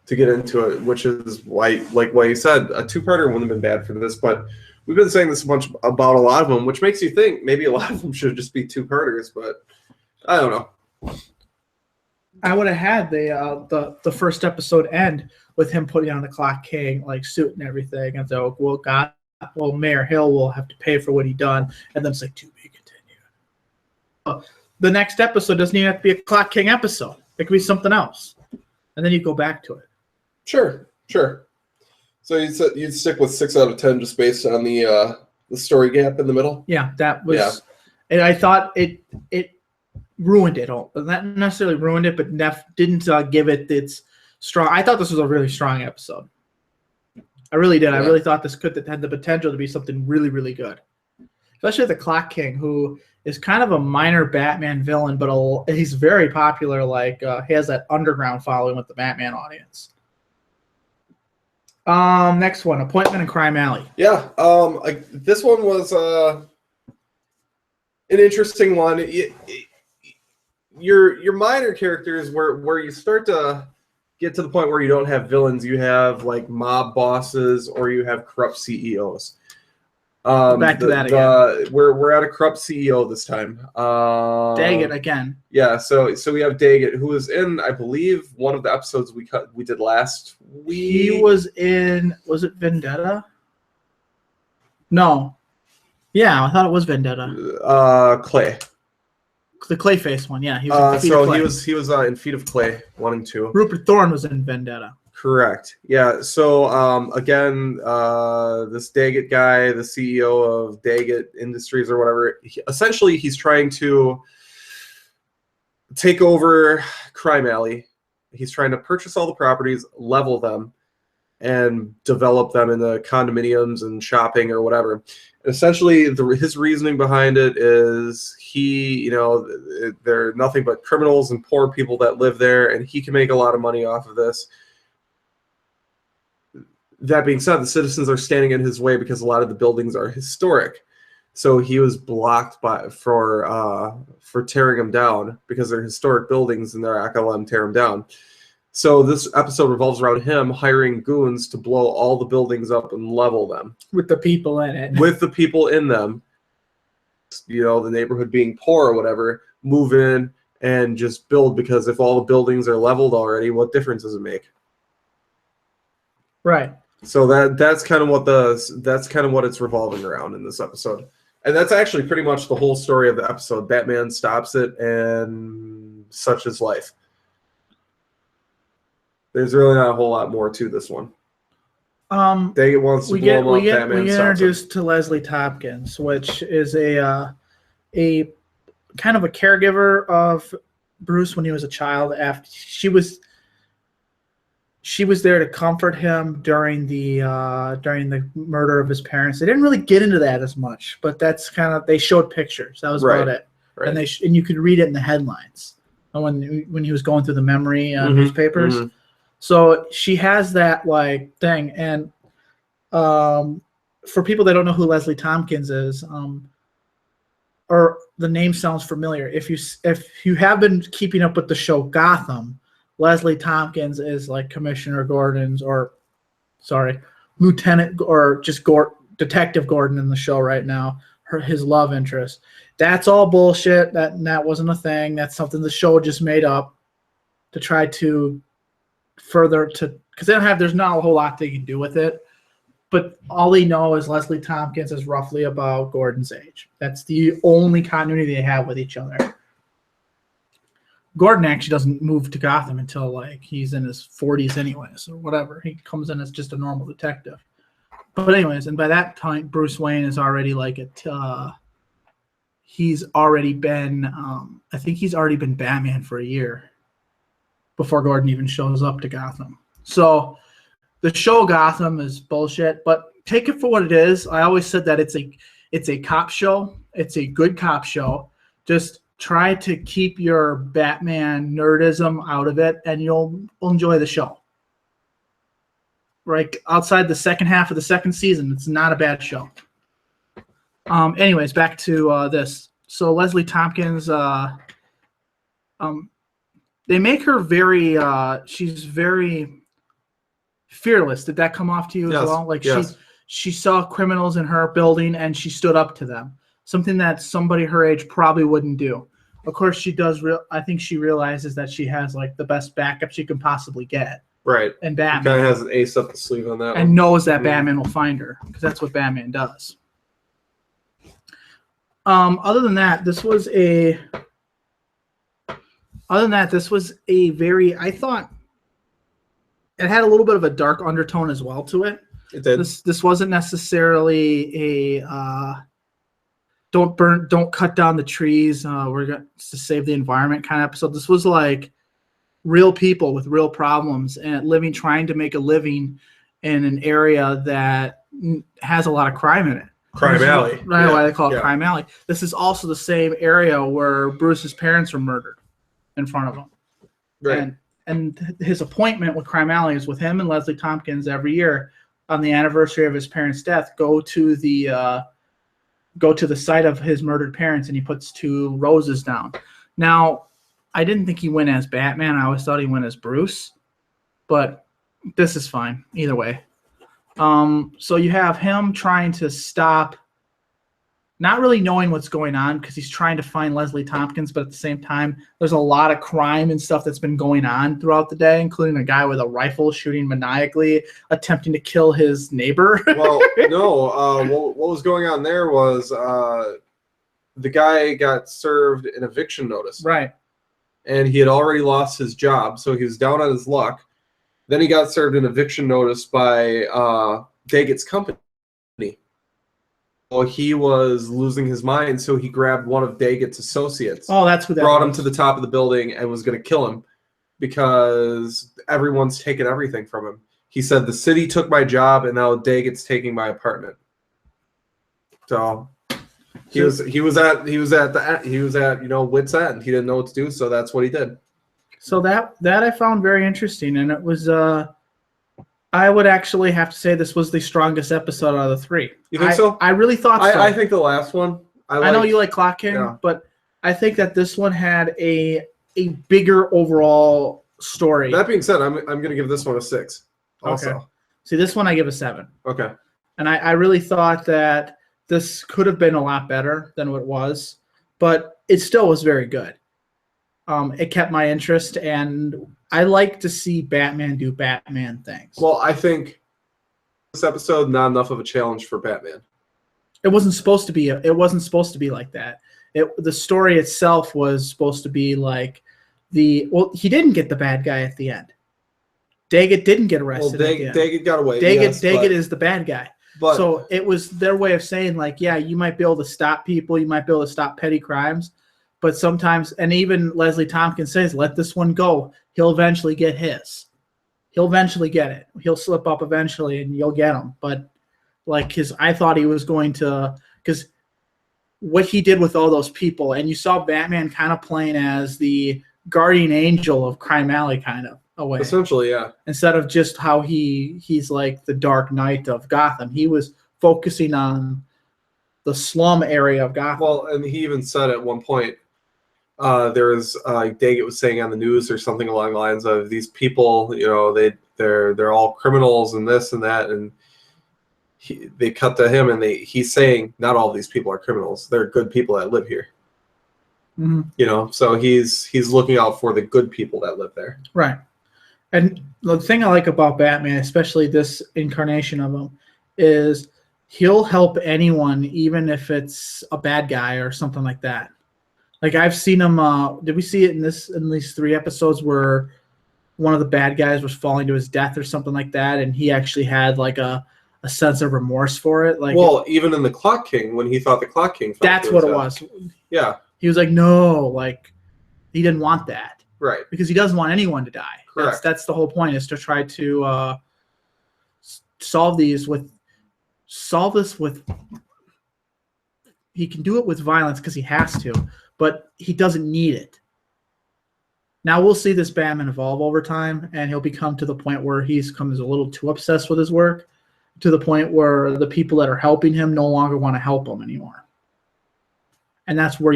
get into it, which is why, like what you said, a two-parter wouldn't have been bad for this, but we've been saying this much about a lot of them, which makes you think maybe a lot of them should just be two-parters, but I don't know. I would have had the first episode end with him putting on the Clock King suit and everything, and so Mayor Hill will have to pay for what he done, and then it's to be continued. The next episode doesn't even have to be a Clock King episode. It could be something else, and then you go back to it. Sure. So you'd stick with 6 out of 10 just based on the story gap in the middle. Yeah, that was. Yeah. And I thought it ruined it all. Not necessarily ruined it, but didn't give it its strong. I thought this was a really strong episode. I really did. Yeah. I really thought this could have the potential to be something really, really good. Especially the Clock King, who is kind of a minor Batman villain, but he's very popular. He has that underground following with the Batman audience. Next one, Appointment in Crime Alley. Yeah, this one was an interesting one. Your minor characters where you start to get to the point where you don't have villains, you have mob bosses or you have corrupt CEOs. Back to that again. We're at a corrupt CEO this time. Daggett again. Yeah, so we have Daggett, who was in, I believe, one of the episodes we did last week. He was in. Was it Vendetta? No. Yeah, I thought it was Vendetta. Clay. The Clayface one. Yeah, he was. In Feet of Clay. He was in Feet of Clay 1 and 2. Rupert Thorne was in Vendetta. Correct. Yeah. So again, this Daggett guy, the CEO of Daggett Industries or whatever, essentially he's trying to take over Crime Alley. He's trying to purchase all the properties, level them, and develop them into condominiums and shopping or whatever. Essentially, his reasoning behind it is they're nothing but criminals and poor people that live there, and he can make a lot of money off of this. That being said, the citizens are standing in his way because a lot of the buildings are historic. So he was blocked for tearing them down because they're historic buildings and they're not going to let him tear them down. So this episode revolves around him hiring goons to blow all the buildings up and level them. With the people in it. With the people in them. The neighborhood being poor or whatever, move in and just build, because if all the buildings are leveled already, what difference does it make? Right. So that's kind of what it's revolving around in this episode. And that's actually pretty much the whole story of the episode. Batman stops it, and such is life. There's really not a whole lot more to this one. Daggett wants to blow him up. Batman we get stops introduced it. to Leslie Tompkins, which is a kind of a caregiver of Bruce when he was a child. After she was there to comfort him during the murder of his parents. They didn't really get into that as much, but that's they showed pictures. That was about it. Right. And you could read it in the headlines when he was going through the memory newspapers. Mm-hmm. So she has that thing, and for people that don't know who Leslie Tompkins is, or the name sounds familiar, if you have been keeping up with the show Gotham, Leslie Tompkins is Commissioner Gordon's, Lieutenant, or just Detective Gordon in the show right now. His love interest. That's all bullshit. That wasn't a thing. That's something the show just made up to try to because there's not a whole lot they can do with it. But all they know is Leslie Tompkins is roughly about Gordon's age. That's the only continuity they have with each other. Gordon actually doesn't move to Gotham until he's in his 40s anyways, or whatever. He comes in as just a normal detective. But anyways, and by that time, Bruce Wayne is already he's already been, I think he's already been Batman for a year before Gordon even shows up to Gotham. So the show Gotham is bullshit, but take it for what it is. I always said that it's a cop show. It's a good cop show. Just try to keep your Batman nerdism out of it, and you'll enjoy the show. Right outside the second half of the second season, it's not a bad show. Anyways, back to this. So Leslie Tompkins, they make her very. She's very fearless. Did that come off to you as well? Yes. She saw criminals in her building and she stood up to them. Something that somebody her age probably wouldn't do. Of course, she does. I think she realizes that she has the best backup she can possibly get. Right. And Batman kind of has an ace up the sleeve on that. And knows that Batman will find her because that's what Batman does. Other than that, this was a very. I thought it had a little bit of a dark undertone as well to it. It did. This wasn't necessarily a don't cut down the trees. We're going to save the environment kind of episode. This was real people with real problems and trying to make a living in an area that has a lot of crime in it. Crime Alley. Right, why they call it Crime Alley. This is also the same area where Bruce's parents were murdered in front of him. Right. And his appointment with Crime Alley is with him and Leslie Tompkins every year on the anniversary of his parents' death. Go to the site of his murdered parents, and he puts 2 roses down. Now, I didn't think he went as Batman. I always thought he went as Bruce, but this is fine either way. So you have him trying to stop not really knowing what's going on because he's trying to find Leslie Tompkins, but at the same time, there's a lot of crime and stuff that's been going on throughout the day, including a guy with a rifle shooting maniacally, attempting to kill his neighbor. Well, no, what was going on there was the guy got served an eviction notice. Right. And he had already lost his job, so he was down on his luck. Then he got served an eviction notice by Daggett's company. Well, he was losing his mind, so he grabbed one of Daggett's associates. Oh, that's who that brought was. him to the top of the building and was going to kill him because everyone's taken everything from him. He said, the city took my job, and now Daggett's taking my apartment. So he was at wit's end. He didn't know what to do, so that's what he did. So that I found very interesting, and it was I would actually have to say this was the strongest episode out of the 3. You think so? I really thought so. I think the last one. I know you like Clock King, Yeah. but I think that this one had a bigger overall story. That being said, I'm going to give this one a 6. Also. Okay. See, this one I give a 7. Okay. And I really thought that this could have been a lot better than what it was, but it still was very good. It kept my interest, and I like to see Batman do Batman things. Well, I think this episode not enough of a challenge for Batman. It wasn't supposed to be. It wasn't supposed to be like that. The story itself was supposed to be like he didn't get the bad guy at the end. Daggett didn't get arrested. Well, Daggett got away. Daggett is the bad guy. But so it was their way of saying, like, yeah, you might be able to stop people, you might be able to stop petty crimes, but sometimes, and even Leslie Tompkins says, let this one go. He'll eventually get his. He'll eventually get it. He'll slip up eventually, and you'll get him. But I thought he was going to, because what he did with all those people, and you saw Batman kind of playing as the guardian angel of Crime Alley, kind of a way. Essentially, yeah. Instead of just how he's like the Dark Knight of Gotham, he was focusing on the slum area of Gotham. Well, and he even said at one point, there was Daggett was saying on the news or something along the lines of, these people, they're all criminals and this and that, and they cut to him and he's saying not all of these people are criminals. They're good people that live here. Mm-hmm. So he's looking out for the good people that live there. Right. And the thing I like about Batman, especially this incarnation of him, is he'll help anyone, even if it's a bad guy or something like that. Like I've seen him. Did we see it in these 3 episodes where one of the bad guys was falling to his death or something like that, and he actually had like a sense of remorse for it? Like, well, even in the Clock King, when he thought the Clock King, that's what it was. Yeah, he was like, no, like he didn't want that, right? Because he doesn't want anyone to die. Correct. That's the whole point, is to try to solve this with. He can do it with violence because he has to, but he doesn't need it. Now we'll see this Batman evolve over time, and he'll become to the point where he's becomes a little too obsessed with his work, to the point where the people that are helping him no longer want to help him anymore. And that's where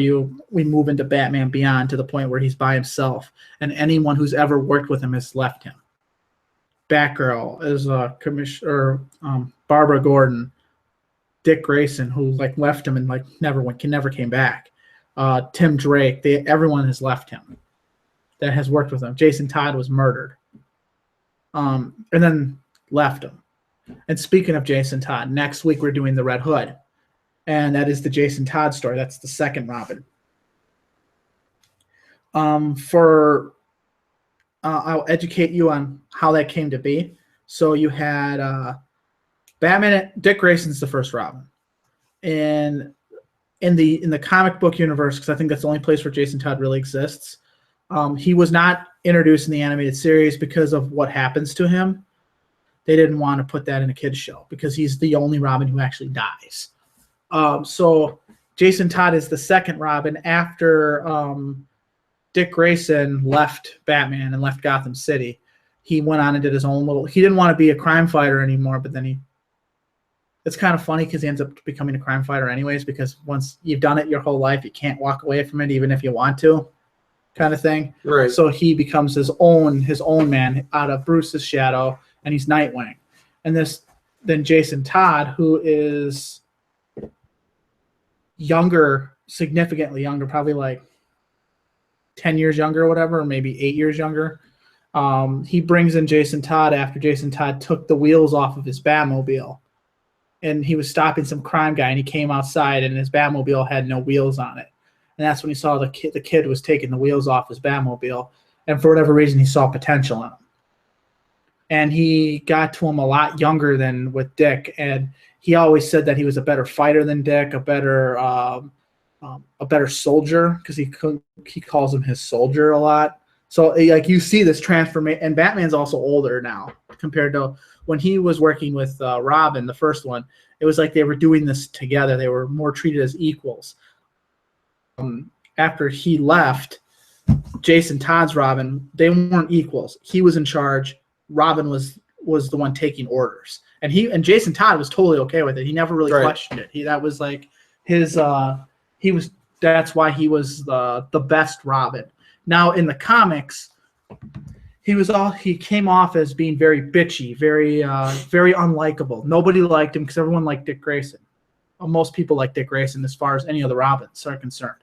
we move into Batman Beyond, to the point where he's by himself, and anyone who's ever worked with him has left him. Batgirl is Barbara Gordon, Dick Grayson, who left him and never came back. Tim Drake, everyone has left him that has worked with him. Jason Todd was murdered, and then left him. And speaking of Jason Todd, next week we're doing the Red Hood, and that is the Jason Todd story. That's the second Robin. I'll educate you on how that came to be. So you had Batman. Dick Grayson's the first Robin, and in the comic book universe, because I think that's the only place where Jason Todd really exists. He was not introduced in the animated series because of what happens to him. They didn't want to put that in a kid's show because he's the only Robin who actually dies. So Jason Todd is the second Robin after Dick Grayson left Batman and left Gotham City. He went on and did his own little. He didn't want to be a crime fighter anymore, but then it's kind of funny because he ends up becoming a crime fighter anyways, because once you've done it your whole life, you can't walk away from it even if you want to, kind of thing. Right. So he becomes his own man out of Bruce's shadow, and he's Nightwing. And then Jason Todd, who is younger, significantly younger, probably like 10 years younger or whatever, or maybe 8 years younger. He brings in Jason Todd after Jason Todd took the wheels off of his Batmobile. And he was stopping some crime guy, and he came outside, and his Batmobile had no wheels on it. And that's when he saw the kid was taking the wheels off his Batmobile. And for whatever reason, he saw potential in him. And he got to him a lot younger than with Dick. And he always said that he was a better fighter than Dick, a better soldier, because he calls him his soldier a lot. So like you see this transformation, and Batman's also older now compared to when he was working with Robin, the first one. It was like they were doing this together. They were more treated as equals. After he left, Jason Todd's Robin, they weren't equals. He was in charge. Robin was the one taking orders, and Jason Todd was totally okay with it. He never really questioned it. That was like his. That's why he was the best Robin. Now in the comics, he came off as being very bitchy, very unlikable. Nobody liked him because everyone liked Dick Grayson. Most people like Dick Grayson as far as any of the Robins are concerned.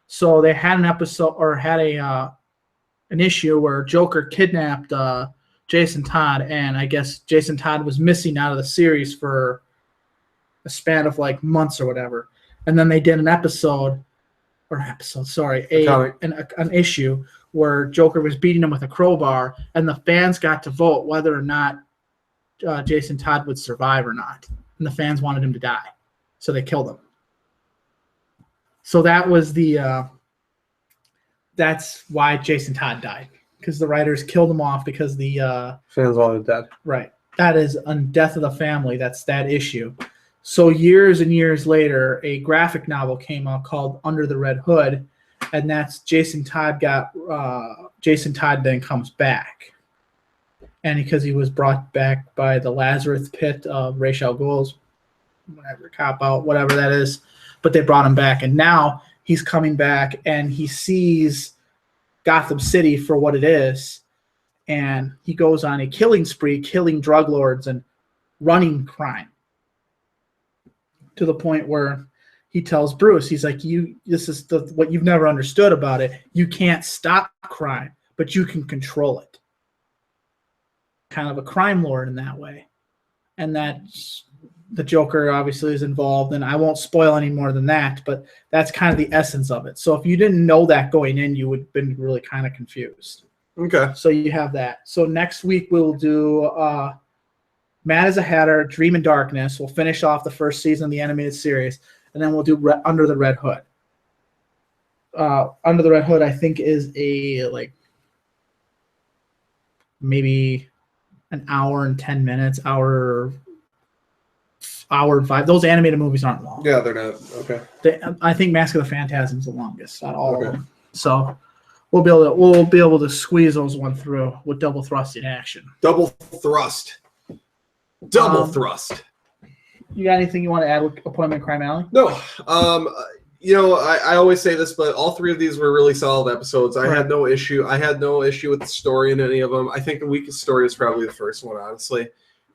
So they had an episode or had an issue where Joker kidnapped Jason Todd, and I guess Jason Todd was missing out of the series for a span of like months or whatever. And then they did an issue where Joker was beating him with a crowbar, and the fans got to vote whether or not Jason Todd would survive or not. And the fans wanted him to die, so they killed him. So that was that's why Jason Todd died, because the writers killed him off because the fans wanted dead. Right. That is on Death of the Family. That's that issue. So years and years later, a graphic novel came out called Under the Red Hood, and that's Jason Todd then comes back, and because he was brought back by the Lazarus Pit of Ra's al Ghul's, whatever cop out, whatever that is. But they brought him back, and now he's coming back, and he sees Gotham City for what it is, and he goes on a killing spree, killing drug lords and running crime, to the point where he tells Bruce, he's like, this is what you've never understood about it. You can't stop crime, but you can control it. Kind of a crime lord in that way. And that's the Joker obviously is involved, and I won't spoil any more than that, but that's kind of the essence of it. So if you didn't know that going in, you would have been really kind of confused. Okay. So you have that. So next week we'll do Mad as a Hatter, Dream in Darkness. We'll finish off the first season of the animated series, and then we'll do Under the Red Hood. Under the Red Hood, I think, is maybe an hour and 10 minutes, hour and 5. Those animated movies aren't long. Yeah, they're not. Okay. I think Mask of the Phantasm is the longest, not all of them. So we'll be able to squeeze those one through with double thrust in action. Double thrust. Thrust. You got anything you want to add with Appointment Crime Alley? No. I always say this, but all three of these were really solid episodes. I had no issue. I had no issue with the story in any of them. I think the weakest story was probably the first one, honestly.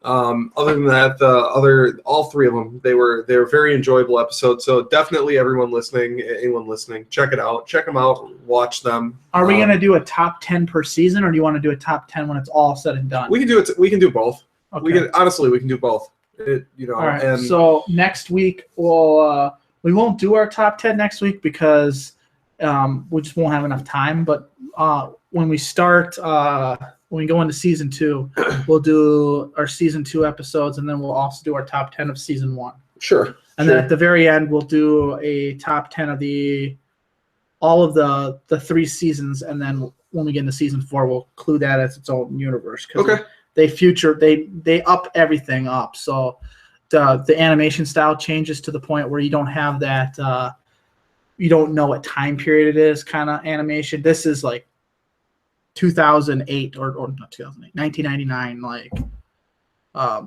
Other than that, all three of them, they were very enjoyable episodes. So definitely anyone listening, check it out. Check them out. Watch them. Are we going to do a top 10 per season, or do you want to do a top 10 when it's all said and done? We can do it. We can do both. Okay. We can do both. All right. And so next week we won't do our top 10 next week because we just won't have enough time. But when we start, when we go into season 2, we'll do our season 2 episodes, and then we'll also do our top 10 of season 1. Sure. And then at the very end, we'll do a top 10 of all of the 3 seasons, and then when we get into season 4, we'll include that as its own universe. Okay. They up everything up. So the animation style changes to the point where you don't have that you don't know what time period it is kind of animation. This is like 2008 or not 2008, 1999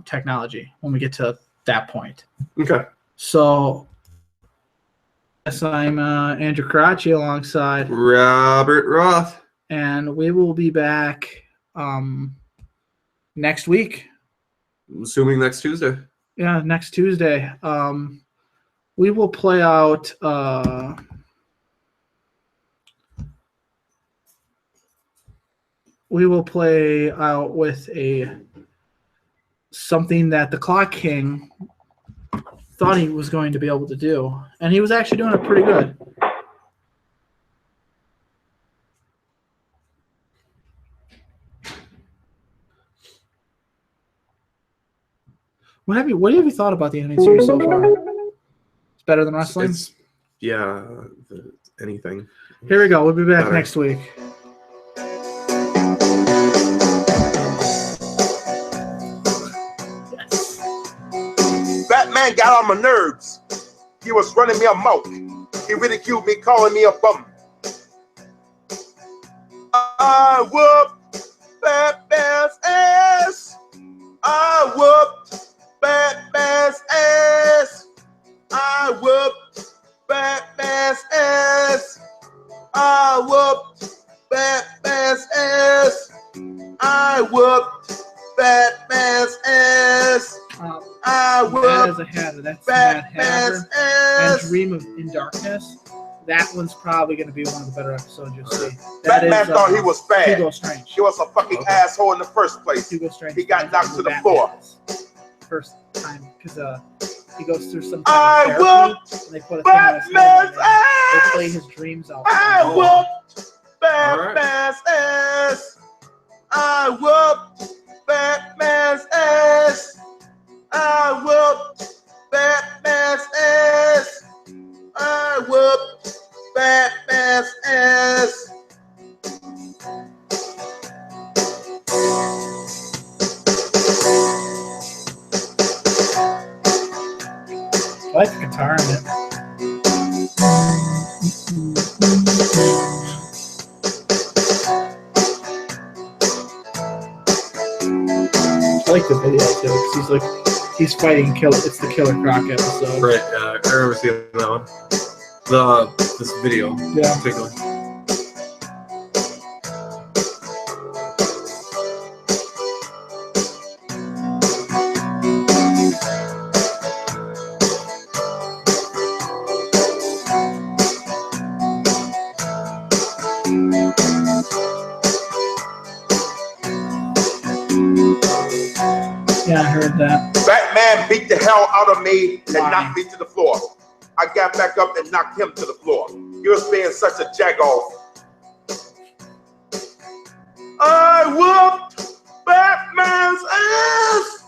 technology when we get to that point. Okay. So yes, I'm Andrew Caracci alongside Robert Roth, and we will be back next week. I'm assuming next Tuesday. Yeah, next Tuesday. We will play out. We will play out with something that the Clock King thought he was going to be able to do, and he was actually doing it pretty good. What have you thought about the animated series so far? It's better than wrestling? Anything. Here we go. We'll be back Better. next week. Batman got on my nerves. He was running me amok. He ridiculed me, calling me a bum. I whooped Batman's ass. I whooped Batman's ass. I whooped Batman's ass. I whooped Batman's ass. I whooped Batman's ass. I That whooped is a Hatter. That's Mad Batman's Hatter. And ass. Dream of in Darkness. That one's probably going to be one of the better episodes you'll see. Batman thought he was bad. Hugo Strange. He was a fucking asshole in the first place. Hugo Strange. He got knocked to the Batman floor. is. First time, because he goes through some I kind of therapy, whooped and they put a thing on his head, Batman's and they ass. play his dreams out. I whooped Batman's ass. I whooped Batman's ass. I whooped Batman's ass. I whooped Batman's ass. I like the guitar in it. I like the video too, because he's fighting Killer. It's the Killer Croc episode. Right, I remember seeing that one. This video, Yeah. in particular. Yeah, I heard that. Batman beat the hell out of me and Why? knocked me to the floor. I got back up and knocked him to the floor. He was being such a jagoff. I whooped Batman's ass.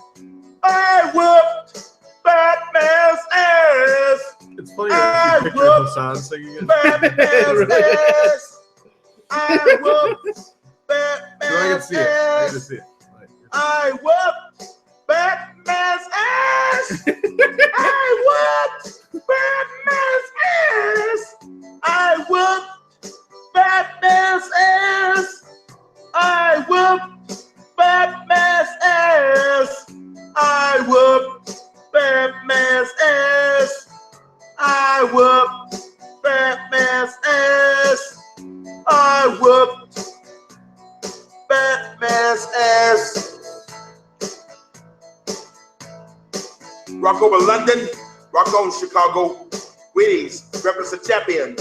I whooped Batman's ass. It's funny that you picture Hassan singing it. Batman's ass. I whooped No, I can Batman's see it. I can ass. see it. Like, I whooped Batman's ass. I whooped Batman's ass. I whooped Batman's ass. I whooped Batman's ass. I whooped Batman's ass. I whooped Batman's ass. I whooped Batman's ass. Rock over London, rock on Chicago. Greetings, represent champion.